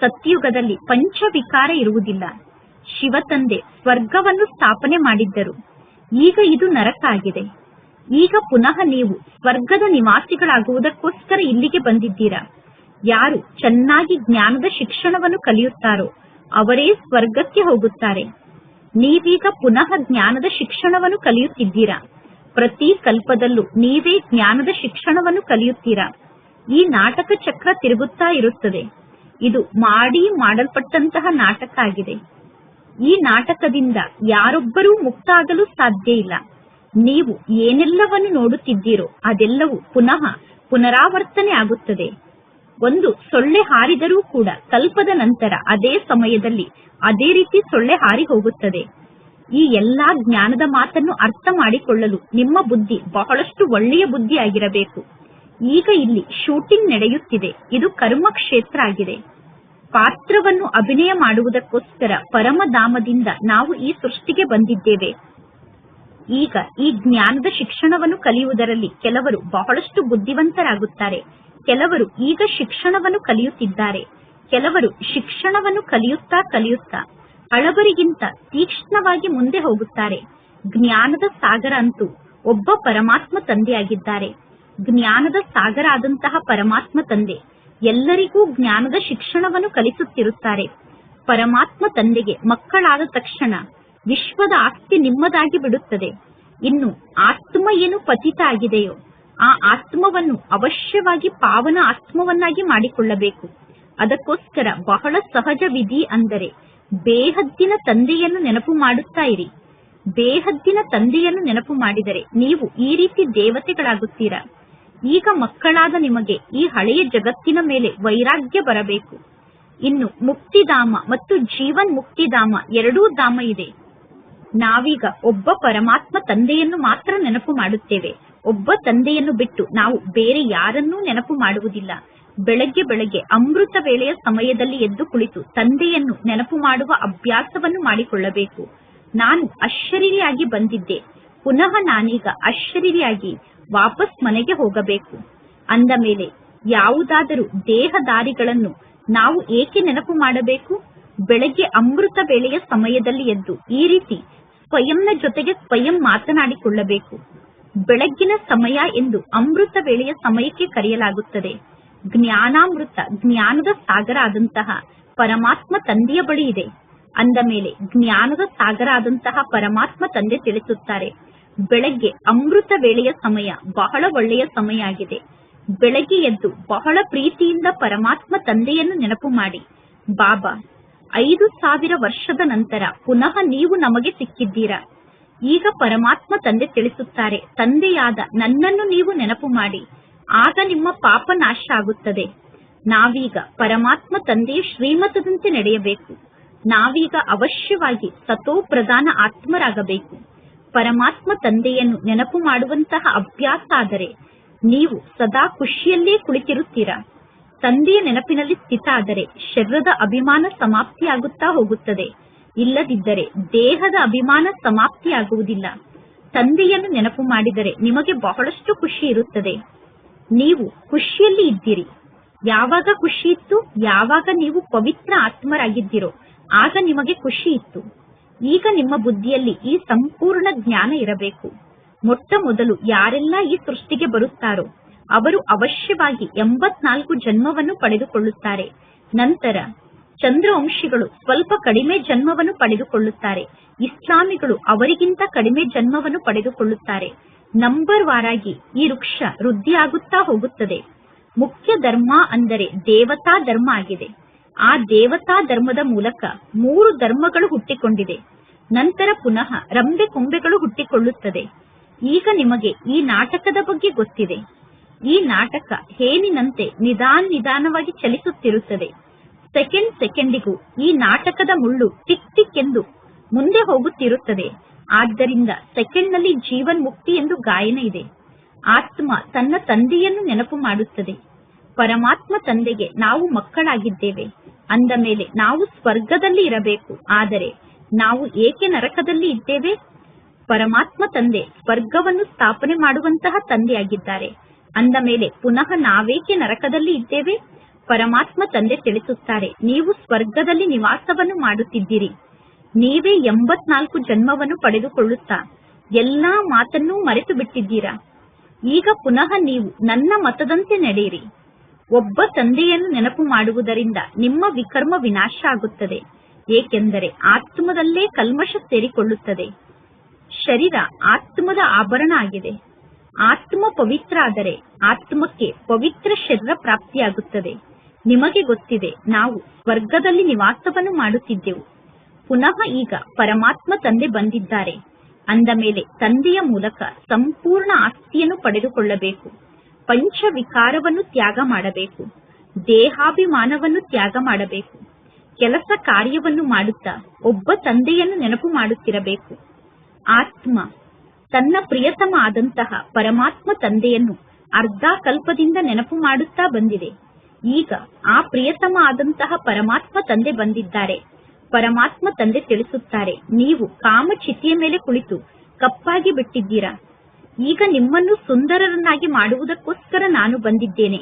ಸತ್ಯುಗದಲ್ಲಿ ಪಂಚವಿಕಾರ ಇರುವುದಿಲ್ಲ. ಶಿವತಂದೆ ಸ್ವರ್ಗವನ್ನು ಸ್ಥಾಪನೆ ಮಾಡಿದ್ದರು. ಈಗ ಇದು ನರಕ ಆಗಿದೆ. ಈಗ ಪುನಃ ನೀವು ಸ್ವರ್ಗದ ನಿವಾಸಿಗಳಾಗುವುದಕ್ಕೋಸ್ಕರ ಇಲ್ಲಿಗೆ ಬಂದಿದ್ದೀರಾ. ಯಾರು ಚೆನ್ನಾಗಿ ಜ್ಞಾನದ ಶಿಕ್ಷಣವನ್ನು ಕಲಿಯುತ್ತಾರೋ ಅವರೇ ಸ್ವರ್ಗಕ್ಕೆ ಹೋಗುತ್ತಾರೆ. ನೀವೀಗ ಪುನಃ ಜ್ಞಾನದ ಶಿಕ್ಷಣವನ್ನು ಕಲಿಯುತ್ತಿದ್ದೀರಾ. ಪ್ರತಿ ಕಲ್ಪದಲ್ಲೂ ನೀವೇ ಜ್ಞಾನದ ಶಿಕ್ಷಣವನ್ನು ಕಲಿಯುತ್ತೀರಾ. ಈ ನಾಟಕ ಚಕ್ರ ತಿರುಗುತ್ತಾ ಇರುತ್ತದೆ. ಇದು ಮಾಡಲ್ಪಟ್ಟಂತಹ ನಾಟಕ ಆಗಿದೆ. ಈ ನಾಟಕದಿಂದ ಯಾರೊಬ್ಬರೂ ಮುಕ್ತ ಆಗಲು ಸಾಧ್ಯ ಇಲ್ಲ. ನೀವು ಏನೆಲ್ಲವನ್ನು ನೋಡುತ್ತಿದ್ದೀರೋ ಅದೆಲ್ಲವೂ ಪುನಃ ಪುನರಾವರ್ತನೆ ಆಗುತ್ತದೆ. ಒಂದು ಸೊಳ್ಳೆ ಹಾರಿದರೂ ಕೂಡ ಕಲ್ಪದ ನಂತರ ಅದೇ ಸಮಯದಲ್ಲಿ ಅದೇ ರೀತಿ ಸೊಳ್ಳೆ ಹಾರಿ ಹೋಗುತ್ತದೆ. ಈ ಎಲ್ಲಾ ಜ್ಞಾನದ ಮಾತನ್ನು ಅರ್ಥ ಮಾಡಿಕೊಳ್ಳಲು ನಿಮ್ಮ ಬುದ್ಧಿ ಬಹಳಷ್ಟು ಒಳ್ಳೆಯ ಬುದ್ಧಿ ಆಗಿರಬೇಕು. ಈಗ ಇಲ್ಲಿ ಶೂಟಿಂಗ್ ನಡೆಯುತ್ತಿದೆ. ಇದು ಕರ್ಮ ಕ್ಷೇತ್ರ ಆಗಿದೆ. ಪಾತ್ರವನ್ನು ಅಭಿನಯ ಮಾಡುವುದಕ್ಕೋಸ್ಕರ ಪರಮಧಾಮದಿಂದ ನಾವು ಈ ಸೃಷ್ಟಿಗೆ ಬಂದಿದ್ದೇವೆ. ಈಗ ಈ ಜ್ಞಾನದ ಶಿಕ್ಷಣವನ್ನು ಕಲಿಯುವುದರಲ್ಲಿ ಕೆಲವರು ಬಹಳಷ್ಟು ಬುದ್ಧಿವಂತರಾಗುತ್ತಾರೆ. ಕೆಲವರು ಈಗ ಶಿಕ್ಷಣವನ್ನು ಕಲಿಯುತ್ತಿದ್ದಾರೆ. ಕೆಲವರು ಶಿಕ್ಷಣವನ್ನು ಕಲಿಯುತ್ತಾ ಹಳಬರಿಗಿಂತ ತೀಕ್ಷ್ಣವಾಗಿ ಮುಂದೆ ಹೋಗುತ್ತಾರೆ. ಜ್ಞಾನದ ಸಾಗರ ಅಂತೂ ಒಬ್ಬ ಪರಮಾತ್ಮ ತಂದೆಯಾಗಿದ್ದಾರೆ. ಜ್ಞಾನದ ಸಾಗರ ಆದಂತಹ ಪರಮಾತ್ಮ ತಂದೆ ಎಲ್ಲರಿಗೂ ಜ್ಞಾನದ ಶಿಕ್ಷಣವನ್ನು ಕಲಿಸುತ್ತಿರುತ್ತಾರೆ. ಪರಮಾತ್ಮ ತಂದೆಗೆ ಮಕ್ಕಳಾದ ತಕ್ಷಣ ವಿಶ್ವದ ಆಸ್ತಿ ನಿಮ್ಮದಾಗಿ ಬಿಡುತ್ತದೆ. ಇನ್ನು ಆತ್ಮ ಏನು ಪತಿತ ಆಗಿದೆಯೋ ಆ ಆತ್ಮವನ್ನು ಅವಶ್ಯವಾಗಿ ಪಾವನ ಆತ್ಮವನ್ನಾಗಿ ಮಾಡಿಕೊಳ್ಳಬೇಕು. ಅದಕ್ಕೋಸ್ಕರ ಬಹಳ ಸಹಜ ವಿಧಿ ಅಂದರೆ ಬೇಹದ್ದಿನ ತಂದೆಯನ್ನು ನೆನಪು ಮಾಡುತ್ತಾ ಇರಿ. ಬೇಹದ್ದಿನ ತಂದೆಯನ್ನು ನೆನಪು ಮಾಡಿದರೆ ನೀವು ಈ ರೀತಿ ದೇವತೆಗಳಾಗುತ್ತೀರಾ. ಈಗ ಮಕ್ಕಳಾದ ನಿಮಗೆ ಈ ಹಳೆಯ ಜಗತ್ತಿನ ಮೇಲೆ ವೈರಾಗ್ಯ ಬರಬೇಕು. ಇನ್ನು ಮುಕ್ತಿಧಾಮ ಮತ್ತು ಜೀವನ್ ಮುಕ್ತಿಧಾಮ ಎರಡೂ ಧಾಮ ಇದೆ. ನಾವೀಗ ಒಬ್ಬ ಪರಮಾತ್ಮ ತಂದೆಯನ್ನು ಮಾತ್ರ ನೆನಪು ಮಾಡುತ್ತೇವೆ. ಒಬ್ಬ ತಂದೆಯನ್ನು ಬಿಟ್ಟು ನಾವು ಬೇರೆ ಯಾರನ್ನೂ ನೆನಪು ಮಾಡುವುದಿಲ್ಲ. ಬೆಳಗ್ಗೆ ಅಮೃತ ವೇಳೆಯ ಸಮಯದಲ್ಲಿ ಎದ್ದು ಕುಳಿತು ತಂದೆಯನ್ನು ನೆನಪು ಮಾಡುವ ಅಭ್ಯಾಸವನ್ನು ಮಾಡಿಕೊಳ್ಳಬೇಕು. ನಾನು ಅಶರೀರಿಯಾಗಿ ಬಂದಿದ್ದೆ, ಪುನಃ ನಾನೀಗ ಅಶರೀರಿಯಾಗಿ ವಾಪಸ್ ಮನೆಗೆ ಹೋಗಬೇಕು. ಅಂದ ಮೇಲೆ ಯಾವುದಾದರೂ ದೇಹದಾರಿಗಳನ್ನು ನಾವು ಏಕೆ ನೆನಪು ಮಾಡಬೇಕು? ಬೆಳಗ್ಗೆ ಅಮೃತ ವೇಳೆಯ ಸಮಯದಲ್ಲಿ ಎದ್ದು ಈ ರೀತಿ ಸ್ವಯಂನ ಜೊತೆಗೆ ಸ್ವಯಂ ಮಾತನಾಡಿಕೊಳ್ಳಬೇಕು. ಬೆಳಗ್ಗಿನ ಸಮಯ ಎಂದು ಅಮೃತ ವೇಳೆಯ ಸಮಯಕ್ಕೆ ಕರೆಯಲಾಗುತ್ತದೆ. ಜ್ಞಾನಾಮೃತ ಜ್ಞಾನದ ಸಾಗರ ಆದಂತಹ ಪರಮಾತ್ಮ ತಂದೆಯ ಬಳಿ ಇದೆ. ಅಂದ ಮೇಲೆ ಜ್ಞಾನದ ಸಾಗರ ಆದಂತಹ ಪರಮಾತ್ಮ ತಂದೆ ತಿಳಿಸುತ್ತಾರೆ, ಬೆಳಗ್ಗೆ ಅಮೃತ ವೇಳೆಯ ಸಮಯ ಬಹಳ ಒಳ್ಳೆಯ ಸಮಯ ಆಗಿದೆ. ಬೆಳಗ್ಗೆ ಎದ್ದು ಬಹಳ ಪ್ರೀತಿಯಿಂದ ಪರಮಾತ್ಮ ತಂದೆಯನ್ನು ನೆನಪು ಮಾಡಿ, ಬಾಬಾ 5000 ವರ್ಷದ ನಂತರ ಪುನಃ ನೀವು ನಮಗೆ ಸಿಕ್ಕಿದ್ದೀರಾ. ಈಗ ಪರಮಾತ್ಮ ತಂದೆ ತಿಳಿಸುತ್ತಾರೆ, ತಂದೆಯಾದ ನನ್ನನ್ನು ನೀವು ನೆನಪು ಮಾಡಿ, ಆಗ ನಿಮ್ಮ ಪಾಪ ನಾಶ ಆಗುತ್ತದೆ. ನಾವೀಗ ಪರಮಾತ್ಮ ತಂದೆಯ ಶ್ರೀಮತದಂತೆ ನಡೆಯಬೇಕು. ನಾವೀಗ ಅವಶ್ಯವಾಗಿ ಸತೋ ಪ್ರಧಾನ ಆತ್ಮರಾಗಬೇಕು. ಪರಮಾತ್ಮ ತಂದೆಯನ್ನು ನೆನಪು ಮಾಡುವಂತಹ ಅಭ್ಯಾಸ ಆದರೆ ನೀವು ಸದಾ ಖುಷಿಯಲ್ಲೇ ಕುಳಿತಿರುತ್ತೀರಾ. ತಂದೆಯ ನೆನಪಿನಲ್ಲಿ ಸ್ಥಿತ ಆದರೆ ಶರೀರದ ಅಭಿಮಾನ ಸಮಾಪ್ತಿಯಾಗುತ್ತಾ ಹೋಗುತ್ತದೆ. ಇಲ್ಲದಿದ್ದರೆ ದೇಹದ ಅಭಿಮಾನ ಸಮಾಪ್ತಿಯಾಗುವುದಿಲ್ಲ. ತಂದೆಯನ್ನು ನೆನಪು ಮಾಡಿದರೆ ನಿಮಗೆ ಬಹಳಷ್ಟು ಖುಷಿ ಇರುತ್ತದೆ. ನೀವು ಖುಷಿಯಲ್ಲಿ ಇದ್ದೀರಿ. ಯಾವಾಗ ಖುಷಿ ಇತ್ತು? ಯಾವಾಗ ನೀವು ಪವಿತ್ರ ಆತ್ಮರಾಗಿದ್ದೀರೋ ಆಗ ನಿಮಗೆ ಖುಷಿ ಇತ್ತು. ಈಗ ನಿಮ್ಮ ಬುದ್ಧಿಯಲ್ಲಿ ಈ ಸಂಪೂರ್ಣ ಜ್ಞಾನ ಇರಬೇಕು. ಮೊಟ್ಟ ಮೊದಲು ಯಾರೆಲ್ಲ ಈ ಸೃಷ್ಟಿಗೆ ಬರುತ್ತಾರೋ ಅವರು ಅವಶ್ಯವಾಗಿ 84 ಜನ್ಮವನ್ನು ಪಡೆದುಕೊಳ್ಳುತ್ತಾರೆ. ನಂತರ ಚಂದ್ರವಂಶಿಗಳು ಸ್ವಲ್ಪ ಕಡಿಮೆ ಜನ್ಮವನ್ನು ಪಡೆದುಕೊಳ್ಳುತ್ತಾರೆ. ಇಸ್ಲಾಮಿಗಳು ಅವರಿಗಿಂತ ಕಡಿಮೆ ಜನ್ಮವನ್ನು ಪಡೆದುಕೊಳ್ಳುತ್ತಾರೆ. ನಂಬರ್ ವಾರಾಗಿ ಈ ವೃಕ್ಷ ವೃದ್ಧಿಯಾಗುತ್ತಾ ಹೋಗುತ್ತದೆ. ಮುಖ್ಯ ಧರ್ಮ ಅಂದರೆ ದೇವತಾ ಧರ್ಮ ಆಗಿದೆ. ಆ ದೇವತಾ ಧರ್ಮದ ಮೂಲಕ 3 ಧರ್ಮಗಳು ಹುಟ್ಟಿಕೊಂಡಿದೆ. ನಂತರ ಪುನಃ ರಂಬೆ ಕೊಂಬೆಗಳು ಹುಟ್ಟಿಕೊಳ್ಳುತ್ತದೆ. ಈಗ ನಿಮಗೆ ಈ ನಾಟಕದ ಬಗ್ಗೆ ಗೊತ್ತಿದೆ. ಈ ನಾಟಕ ಹೇನಿನಂತೆ ನಿಧಾನವಾಗಿ ಚಲಿಸುತ್ತಿರುತ್ತದೆ. ಸೆಕೆಂಡಿಗೂ ಈ ನಾಟಕದ ಮುಳ್ಳು ಟಿಕ್ ಟಿಕ್ ಎಂದು ಮುಂದೆ ಹೋಗುತ್ತಿರುತ್ತದೆ. ಆದ್ದರಿಂದ ಸೆಕೆಂಡ್ನಲ್ಲಿ ಜೀವನ್ ಮುಕ್ತಿ ಎಂದು ಗಾಯನ ಇದೆ. ಆತ್ಮ ತನ್ನ ತಂದೆಯನ್ನು ನೆನಪು ಮಾಡುತ್ತದೆ. ಪರಮಾತ್ಮ ತಂದೆಗೆ ನಾವು ಮಕ್ಕಳಾಗಿದ್ದೇವೆ ಅಂದ ಮೇಲೆ ನಾವು ಸ್ವರ್ಗದಲ್ಲಿ ಇರಬೇಕು. ಆದರೆ ನಾವು ಏಕೆ ನರಕದಲ್ಲಿ ಇದ್ದೇವೆ? ಪರಮಾತ್ಮ ತಂದೆ ಸ್ವರ್ಗವನ್ನು ಸ್ಥಾಪನೆ ಮಾಡುವಂತಹ ತಂದೆಯಾಗಿದ್ದಾರೆ. ಅಂದ ಮೇಲೆ ಪುನಃ ನಾವೇಕೆ ನರಕದಲ್ಲಿ ಇದ್ದೇವೆ? ಪರಮಾತ್ಮ ತಂದೆ ತಿಳಿಸುತ್ತಾರೆ, ನೀವು ಸ್ವರ್ಗದಲ್ಲಿ ನಿವಾಸವನ್ನು ಮಾಡುತ್ತಿದ್ದೀರಿ. ನೀವೇ 84 ಜನ್ಮವನ್ನು ಪಡೆದುಕೊಳ್ಳುತ್ತಾ ಎಲ್ಲಾ ಮಾತನ್ನೂ ಮರೆತು ಬಿಟ್ಟಿದ್ದೀರಾ. ಈಗ ಪುನಃ ನೀವು ನನ್ನ ಮತದಂತೆ ನಡೆಯಿರಿ. ಒಬ್ಬ ತಂದೆಯನ್ನು ನೆನಪು ಮಾಡುವುದರಿಂದ ನಿಮ್ಮ ವಿಕರ್ಮ ವಿನಾಶ ಆಗುತ್ತದೆ. ಏಕೆಂದರೆ ಆತ್ಮದಲ್ಲೇ ಕಲ್ಮಶ ಸೇರಿಕೊಳ್ಳುತ್ತದೆ. ಶರೀರ ಆತ್ಮದ ಆಭರಣ ಆಗಿದೆ. ಆತ್ಮ ಪವಿತ್ರ ಆದರೆ ಆತ್ಮಕ್ಕೆ ಪವಿತ್ರ ಶರೀರ ಪ್ರಾಪ್ತಿಯಾಗುತ್ತದೆ. ನಿಮಗೆ ಗೊತ್ತಿದೆ, ನಾವು ಸ್ವರ್ಗದಲ್ಲಿ ನಿವಾಸವನ್ನು ಮಾಡುತ್ತಿದ್ದೆವು. ಪುನಃ ಈಗ ಪರಮಾತ್ಮ ತಂದೆ ಬಂದಿದ್ದಾರೆ. ಅಂದ ಮೇಲೆ ತಂದೆಯ ಮೂಲಕ ಸಂಪೂರ್ಣ ಆಸ್ತಿಯನ್ನು ಪಡೆದುಕೊಳ್ಳಬೇಕು. ಪಂಚವಿಕಾರವನ್ನು ತ್ಯಾಗ ಮಾಡಬೇಕು. ದೇಹಾಭಿಮಾನವನ್ನು ತ್ಯಾಗ ಮಾಡಬೇಕು. ಕೆಲಸ ಕಾರ್ಯವನ್ನು ಮಾಡುತ್ತಾ ಒಬ್ಬ ತಂದೆಯನ್ನು ನೆನಪು ಮಾಡುತ್ತಿರಬೇಕು. ಆತ್ಮ ತನ್ನ ಪ್ರಿಯತಮ ಆದಂತಹ ಪರಮಾತ್ಮ ತಂದೆಯನ್ನು ಅರ್ಧ ಕಲ್ಪದಿಂದ ನೆನಪು ಮಾಡುತ್ತಾ ಬಂದಿದೆ. ಈಗ ಆ ಪ್ರಿಯತಮ ಆದಂತಹ ಪರಮಾತ್ಮ ತಂದೆ ಬಂದಿದ್ದಾರೆ. ಪರಮಾತ್ಮ ತಂದೆ ತಿಳಿಸುತ್ತಾರೆ, ನೀವು ಕಾಮಚಿತೆಯ ಮೇಲೆ ಕುಳಿತು ಕಪ್ಪಾಗಿ ಬಿಟ್ಟಿದ್ದೀರಾ. ಈಗ ನಿಮ್ಮನ್ನು ಸುಂದರರನ್ನಾಗಿ ಮಾಡುವುದಕ್ಕೋಸ್ಕರ ನಾನು ಬಂದಿದ್ದೇನೆ.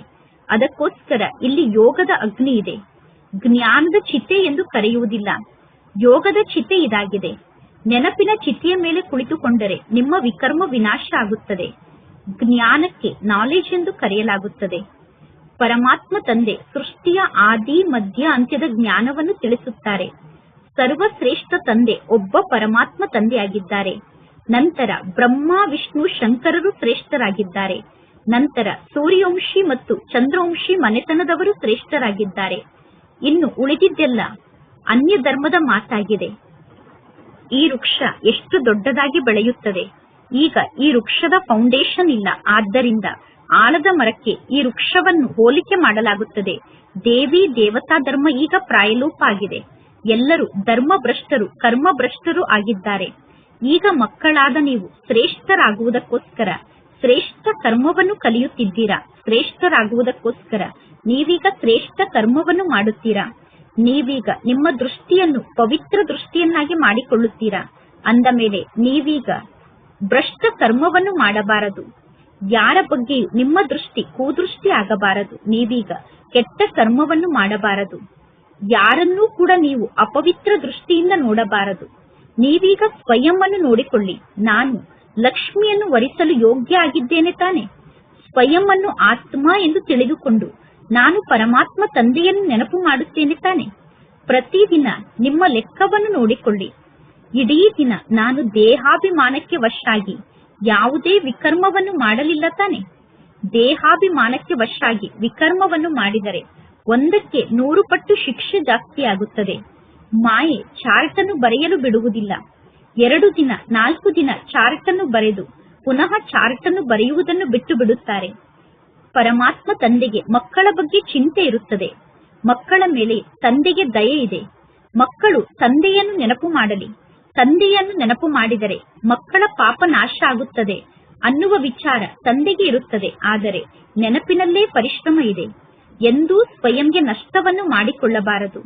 ಅದಕ್ಕೋಸ್ಕರ ಇಲ್ಲಿ ಯೋಗದ ಅಗ್ನಿ ಇದೆ. ಜ್ಞಾನದ ಚಿತೆ ಎಂದು ಕರೆಯುವುದಿಲ್ಲ. ಯೋಗದ ಚಿತೆ ಇದಾಗಿದೆ. ನೆನಪಿನ ಚಿತೆಯ ಮೇಲೆ ಕುಳಿತುಕೊಂಡರೆ ನಿಮ್ಮ ವಿಕರ್ಮ ವಿನಾಶ ಆಗುತ್ತದೆ. ಜ್ಞಾನಕ್ಕೆ ನಾಲೆಜ್ ಎಂದು ಕರೆಯಲಾಗುತ್ತದೆ. ಪರಮಾತ್ಮ ತಂದೆ ಸೃಷ್ಟಿಯ ಆದಿ ಮಧ್ಯ ಅಂತ್ಯದ ಜ್ಞಾನವನ್ನು ತಿಳಿಸುತ್ತಾರೆ. ಸರ್ವಶ್ರೇಷ್ಠ ತಂದೆ ಒಬ್ಬ ಪರಮಾತ್ಮ ತಂದೆಯಾಗಿದ್ದಾರೆ. ನಂತರ ಬ್ರಹ್ಮ ವಿಷ್ಣು ಶಂಕರರು ಶ್ರೇಷ್ಠರಾಗಿದ್ದಾರೆ. ನಂತರ ಸೂರ್ಯವಂಶಿ ಮತ್ತು ಚಂದ್ರವಂಶಿ ಮನೆತನದವರು ಶ್ರೇಷ್ಠರಾಗಿದ್ದಾರೆ. ಇನ್ನು ಉಳಿದಿದ್ದೆಲ್ಲ ಅನ್ಯ ಧರ್ಮದ ಮಾತಾಗಿದೆ. ಈ ವೃಕ್ಷ ಎಷ್ಟು ದೊಡ್ಡದಾಗಿ ಬೆಳೆಯುತ್ತದೆ. ಈಗ ಈ ವೃಕ್ಷದ ಫೌಂಡೇಶನ್ ಇಲ್ಲ. ಆದ್ದರಿಂದ ಆಲದ ಮರಕ್ಕೆ ಈ ವೃಕ್ಷವನ್ನು ಹೋಲಿಕೆ ಮಾಡಲಾಗುತ್ತದೆ. ದೇವಿ ದೇವತಾ ಧರ್ಮ ಈಗ ಪ್ರಾಯಲೋಪ ಆಗಿದೆ. ಎಲ್ಲರೂ ಧರ್ಮಭ್ರಷ್ಟರು ಕರ್ಮಭ್ರಷ್ಟರು ಆಗಿದ್ದಾರೆ. ಈಗ ಮಕ್ಕಳಾದ ನೀವು ಶ್ರೇಷ್ಠರಾಗುವುದಕ್ಕೋಸ್ಕರ ಶ್ರೇಷ್ಠ ಕರ್ಮವನ್ನು ಕಲಿಯುತ್ತಿದ್ದೀರಾ. ಶ್ರೇಷ್ಠರಾಗುವುದಕ್ಕೋಸ್ಕರ ನೀವೀಗ ಶ್ರೇಷ್ಠ ಕರ್ಮವನ್ನು ಮಾಡುತ್ತೀರಾ. ನೀವೀಗ ನಿಮ್ಮ ದೃಷ್ಟಿಯನ್ನು ಪವಿತ್ರ ದೃಷ್ಟಿಯನ್ನಾಗಿ ಮಾಡಿಕೊಳ್ಳುತ್ತೀರಾ. ಅಂದ ಮೇಲೆ ನೀವೀಗ ಭ್ರಷ್ಟ ಕರ್ಮವನ್ನು ಮಾಡಬಾರದು. ಯಾರ ಬಗ್ಗೆಯೂ ನಿಮ್ಮ ದೃಷ್ಟಿ ಕುದೃಷ್ಟಿ ಆಗಬಾರದು. ನೀವೀಗ ಕೆಟ್ಟ ಕರ್ಮವನ್ನು ಮಾಡಬಾರದು. ಯಾರನ್ನೂ ಕೂಡ ನೀವು ಅಪವಿತ್ರ ದೃಷ್ಟಿಯಿಂದ ನೋಡಬಾರದು. ನೀವೀಗ ಸ್ವಯಂವನ್ನು ನೋಡಿಕೊಳ್ಳಿ. ನಾನು ಲಕ್ಷ್ಮಿಯನ್ನು ವರಿಸಲು ಯೋಗ್ಯ ಆಗಿದ್ದೇನೆ ತಾನೆ? ಸ್ವಯಂವನ್ನು ಆತ್ಮ ಎಂದು ತಿಳಿದುಕೊಂಡು ನಾನು ಪರಮಾತ್ಮ ತಂದೆಯನ್ನು ನೆನಪು ಮಾಡುತ್ತೇನೆ ತಾನೆ? ಪ್ರತಿದಿನ ನಿಮ್ಮ ಲೆಕ್ಕವನ್ನು ನೋಡಿಕೊಳ್ಳಿ. ಇಡೀ ದಿನ ನಾನು ದೇಹಾಭಿಮಾನಕ್ಕೆ ವಶಾಗಿ ಯಾವುದೇ ವಿಕರ್ಮವನ್ನು ಮಾಡಲಿಲ್ಲ ತಾನೆ? ದೇಹಾಭಿಮಾನಕ್ಕೆ ವಶಾಗಿ ವಿಕರ್ಮವನ್ನು ಮಾಡಿದರೆ 1ಕ್ಕೆ 100 ಪಟ್ಟು ಶಿಕ್ಷೆ ಜಾಸ್ತಿ ಆಗುತ್ತದೆ. ಮಾಯೆ ಚಾರ್ಟ್ ಅನ್ನು ಬರೆಯಲು ಬಿಡುವುದಿಲ್ಲ. 2 ದಿನ 4 ದಿನ ಚಾರ್ಟ್ ಅನ್ನು ಬರೆದು ಪುನಃ ಚಾರ್ಟ್ ಅನ್ನು ಬರೆಯುವುದನ್ನು ಬಿಟ್ಟು ಬಿಡುತ್ತಾರೆ. ಪರಮಾತ್ಮ ತಂದೆಗೆ ಮಕ್ಕಳ ಬಗ್ಗೆ ಚಿಂತೆ ಇರುತ್ತದೆ. ಮಕ್ಕಳ ಮೇಲೆ ತಂದೆಗೆ ದಯೆ ಇದೆ. ಮಕ್ಕಳು ತಂದೆಯನ್ನು ನೆನಪು ಮಾಡಲಿ. ತಂದೆಯನ್ನು ನೆನಪು ಮಾಡಿದರೆ ಮಕ್ಕಳ ಪಾಪ ನಾಶ ಆಗುತ್ತದೆ ಅನ್ನುವ ವಿಚಾರ ತಂದೆಗೆ ಇರುತ್ತದೆ. ಆದರೆ ನೆನಪಿನಲ್ಲೇ ಪರಿಶ್ರಮ ಇದೆ. ಎಂದೂ ಸ್ವಯಂಗೆ ನಷ್ಟವನ್ನು ಮಾಡಿಕೊಳ್ಳಬಾರದು.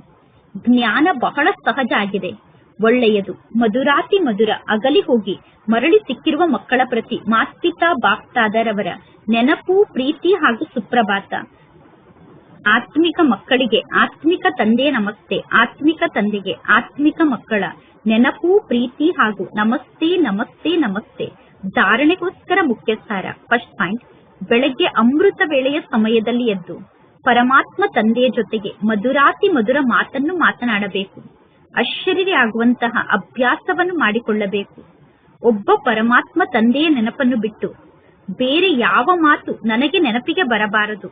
ಜ್ಞಾನ ಬಹಳ ಸಹಜ ಆಗಿದೆ. ಒಳ್ಳೆಯದು. ಮಧುರಾತಿ ಮಧುರ ಅಗಲಿ ಹೋಗಿ ಮರಳಿ ಸಿಕ್ಕಿರುವ ಮಕ್ಕಳ ಪ್ರತಿ ಮಾಸ್ಪಿತಾ ಬಾಪ್ತಾದರವರ ನೆನಪು, ಪ್ರೀತಿ ಹಾಗೂ ಸುಪ್ರಭಾತ. ಆತ್ಮಿಕ ಮಕ್ಕಳಿಗೆ ಆತ್ಮಿಕ ತಂದೆಯ ನಮಸ್ತೆ. ಆತ್ಮಿಕ ತಂದೆಗೆ ಆತ್ಮಿಕ ಮಕ್ಕಳ ನೆನಪು, ಪ್ರೀತಿ ಹಾಗೂ ನಮಸ್ತೆ ನಮಸ್ತೆ ನಮಸ್ತೆ. ಧಾರಣೆಗೋಸ್ಕರ ಮುಖ್ಯ ಸಾರ. ಫಸ್ಟ್ ಪಾಯಿಂಟ್, ಬೆಳಗ್ಗೆ ಅಮೃತ ವೇಳೆಯ ಸಮಯದಲ್ಲಿ ಎದ್ದು ಪರಮಾತ್ಮ ತಂದೆಯ ಜೊತೆಗೆ ಮಧುರಾತಿ ಮಧುರ ಮಾತನ್ನು ಮಾತನಾಡಬೇಕು. ಅಶರೀರಿ ಆಗುವಂತಹ ಅಭ್ಯಾಸವನ್ನು ಮಾಡಿಕೊಳ್ಳಬೇಕು. ಒಬ್ಬ ಪರಮಾತ್ಮ ತಂದೆಯ ನೆನಪನ್ನು ಬಿಟ್ಟು ಬೇರೆ ಯಾವ ಮಾತು ನನಗೆ ನೆನಪಿಗೆ ಬರಬಾರದು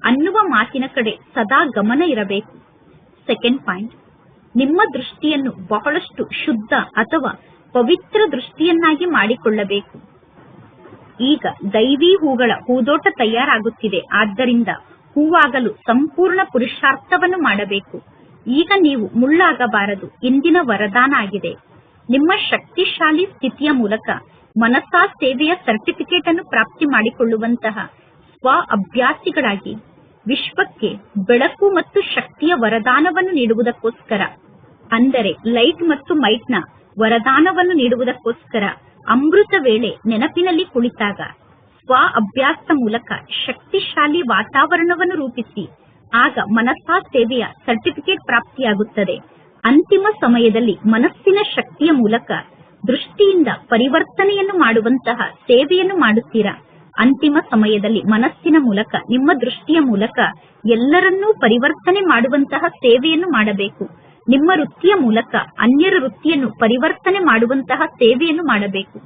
ಅನ್ನುವ ಮಾತಿನ ಕಡೆ ಸದಾ ಗಮನ ಇರಬೇಕು. ಸೆಕೆಂಡ್ ಪಾಯಿಂಟ್, ನಿಮ್ಮ ದೃಷ್ಟಿಯನ್ನು ಬಹಳಷ್ಟು ಶುದ್ಧ ಅಥವಾ ಪವಿತ್ರ ದೃಷ್ಟಿಯನ್ನಾಗಿ ಮಾಡಿಕೊಳ್ಳಬೇಕು. ಈಗ ದೈವಿ ಹೂಗಳ ಹೂದೋಟ ತಯಾರಾಗುತ್ತಿದೆ. ಆದ್ದರಿಂದ ಹೂವಾಗಲು ಸಂಪೂರ್ಣ ಪುರುಷಾರ್ಥವನ್ನು ಮಾಡಬೇಕು. ಈಗ ನೀವು ಮುಳ್ಳಾಗಬಾರದು. ಇಂದಿನ ವರದಾನ ಆಗಿದೆ. ನಿಮ್ಮ ಶಕ್ತಿಶಾಲಿ ಸ್ಥಿತಿಯ ಮೂಲಕ ಮನಸಾ ಸೇವೆಯ ಸರ್ಟಿಫಿಕೇಟ್ ಅನ್ನು ಪ್ರಾಪ್ತಿ ಮಾಡಿಕೊಳ್ಳುವಂತಹ ಸ್ವ ಅಭ್ಯಾಸಿಗಳಾಗಿ ವಿಶ್ವಕ್ಕೆ ಬೆಳಕು ಮತ್ತು ಶಕ್ತಿಯ ವರದಾನವನ್ನು ನೀಡುವುದಕ್ಕೋಸ್ಕರ, ಅಂದರೆ ಲೈಟ್ ಮತ್ತು ಮೈಟ್ ನ ವರದಾನವನ್ನು ನೀಡುವುದಕ್ಕೋಸ್ಕರ ಅಮೃತ ವೇಳೆ ನೆನಪಿನಲ್ಲಿ ಕುಳಿತಾಗ ಸ್ವ ಅಭ್ಯಾಸದ ಮೂಲಕ ಶಕ್ತಿಶಾಲಿ ವಾತಾವರಣವನ್ನು ರೂಪಿಸಿ ಆಗ ಮನಸಾ ಸೇವೆಯ ಸರ್ಟಿಫಿಕೇಟ್ ಪ್ರಾಪ್ತಿಯಾಗುತ್ತದೆ. ಅಂತಿಮ ಸಮಯದಲ್ಲಿ ಮನಸ್ಸಿನ ಶಕ್ತಿಯ ಮೂಲಕ ದೃಷ್ಟಿಯಿಂದ ಪರಿವರ್ತನೆಯನ್ನು ಮಾಡುವಂತಹ ಸೇವೆಯನ್ನು ಮಾಡುತ್ತೀರಾ. ಅಂತಿಮ ಸಮಯದಲ್ಲಿ ಮನಸ್ಸಿನ ಮೂಲಕ, ನಿಮ್ಮ ದೃಷ್ಟಿಯ ಮೂಲಕ ಎಲ್ಲರನ್ನೂ ಪರಿವರ್ತನೆ ಮಾಡುವಂತಹ ಸೇವೆಯನ್ನು ಮಾಡಬೇಕು. ನಿಮ್ಮ ವೃತ್ತಿಯ ಮೂಲಕ ಅನ್ಯರ ವೃತ್ತಿಯನ್ನು ಪರಿವರ್ತನೆ ಮಾಡುವಂತಹ ಸೇವೆಯನ್ನು ಮಾಡಬೇಕು.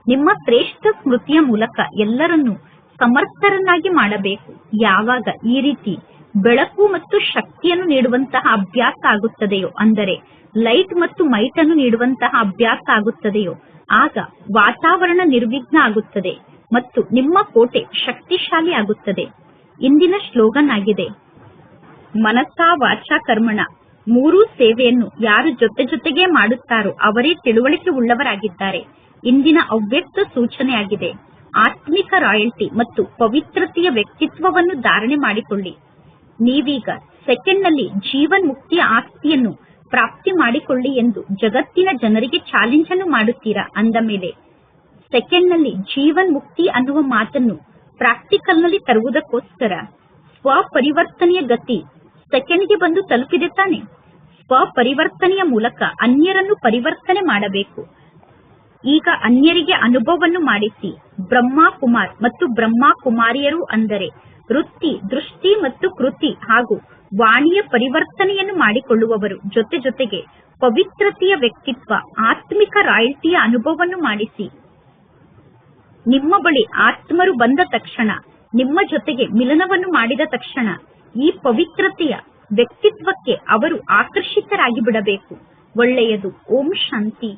ನಿಮ್ಮ ಶ್ರೇಷ್ಠ ಸ್ಮೃತಿಯ ಮೂಲಕ ಎಲ್ಲರನ್ನೂ ಸಮರ್ಥರನ್ನಾಗಿ ಮಾಡಬೇಕು. ಯಾವಾಗ ಈ ರೀತಿ ಬೆಳಕು ಮತ್ತು ಶಕ್ತಿಯನ್ನು ನೀಡುವಂತಹ ಅಭ್ಯಾಸ ಆಗುತ್ತದೆಯೋ, ಅಂದರೆ ಲೈಟ್ ಮತ್ತು ಮೈಟ್ ಅನ್ನು ನೀಡುವಂತಹ ಅಭ್ಯಾಸ ಆಗುತ್ತದೆಯೋ, ಆಗ ವಾತಾವರಣ ನಿರ್ವಿಘ್ನ ಆಗುತ್ತದೆ ಮತ್ತು ನಿಮ್ಮ ಕೋಟೆ ಶಕ್ತಿಶಾಲಿ ಆಗುತ್ತದೆ. ಇಂದಿನ ಸ್ಲೋಗನ್ ಆಗಿದೆ, ಮನಸಾ ವಾಚಾ ಕರ್ಮಣ ಮೂರೂ ಸೇವೆಯನ್ನು ಯಾರು ಜೊತೆಗೆ ಮಾಡುತ್ತಾರೋ ಅವರೇ ತಿಳುವಳಿಕೆ ಉಳ್ಳವರಾಗಿದ್ದಾರೆ. ಇಂದಿನ ಅವ್ಯಕ್ತ ಸೂಚನೆ ಆಗಿದೆ, ಆತ್ಮಿಕ ರಾಯಲ್ಟಿ ಮತ್ತು ಪವಿತ್ರತೆಯ ವ್ಯಕ್ತಿತ್ವವನ್ನು ಧಾರಣೆ ಮಾಡಿಕೊಳ್ಳಿ. ನೀವೀಗ ಸೆಕೆಂಡ್ ನಲ್ಲಿ ಜೀವನ್ ಮುಕ್ತಿಯ ಆಸ್ತಿಯನ್ನು ಪ್ರಾಪ್ತಿ ಮಾಡಿಕೊಳ್ಳಿ ಎಂದು ಜಗತ್ತಿನ ಜನರಿಗೆ ಚಾಲೆಂಜ್ ಅನ್ನು ಮಾಡುತ್ತೀರಾ. ಅಂದ ಮೇಲೆ ಸೆಕೆಂಡ್ ನಲ್ಲಿ ಜೀವನ್ ಮುಕ್ತಿ ಅನ್ನುವ ಮಾತನ್ನು ಪ್ರಾಕ್ಟಿಕಲ್ ನಲ್ಲಿ ತರುವುದಕ್ಕೋಸ್ಕರ ಸ್ವಪರಿವರ್ತನೆಯ ಗತಿ ಸೆಕೆಂಡ್ಗೆ ಬಂದು ತಲುಪಿದೆ ತಾನೆ. ಸ್ವಪರಿವರ್ತನೆಯ ಮೂಲಕ ಅನ್ಯರನ್ನು ಪರಿವರ್ತನೆ ಮಾಡಬೇಕು. ಈಗ ಅನ್ಯರಿಗೆ ಅನುಭವವನ್ನು ಮಾಡಿಸಿ ಬ್ರಹ್ಮ ಕುಮಾರ್ ಮತ್ತು ಬ್ರಹ್ಮ ಕುಮಾರಿಯರು, ಅಂದರೆ ವೃತ್ತಿ, ದೃಷ್ಟಿ ಮತ್ತು ಕೃತಿ ಹಾಗೂ ವಾಣಿಯ ಪರಿವರ್ತನೆಯನ್ನು ಮಾಡಿಕೊಳ್ಳುವವರು, ಜೊತೆಗೆ ಪವಿತ್ರತೆಯ ವ್ಯಕ್ತಿತ್ವ, ಆತ್ಮಿಕ ರಾಯಲ್ಟಿಯ ಅನುಭವವನ್ನು ಮಾಡಿಸಿ. ನಿಮ್ಮ ಬಳಿ ಆತ್ಮರು ಬಂದ ತಕ್ಷಣ, ನಿಮ್ಮ ಜೊತೆಗೆ ಮಿಲನವನ್ನು ಮಾಡಿದ ತಕ್ಷಣ ಈ ಪವಿತ್ರತೆಯ ವ್ಯಕ್ತಿತ್ವಕ್ಕೆ ಅವರು ಆಕರ್ಷಿತರಾಗಿ ಬಿಡಬೇಕು. ಒಳ್ಳೆಯದು. ಓಂ ಶಾಂತಿ.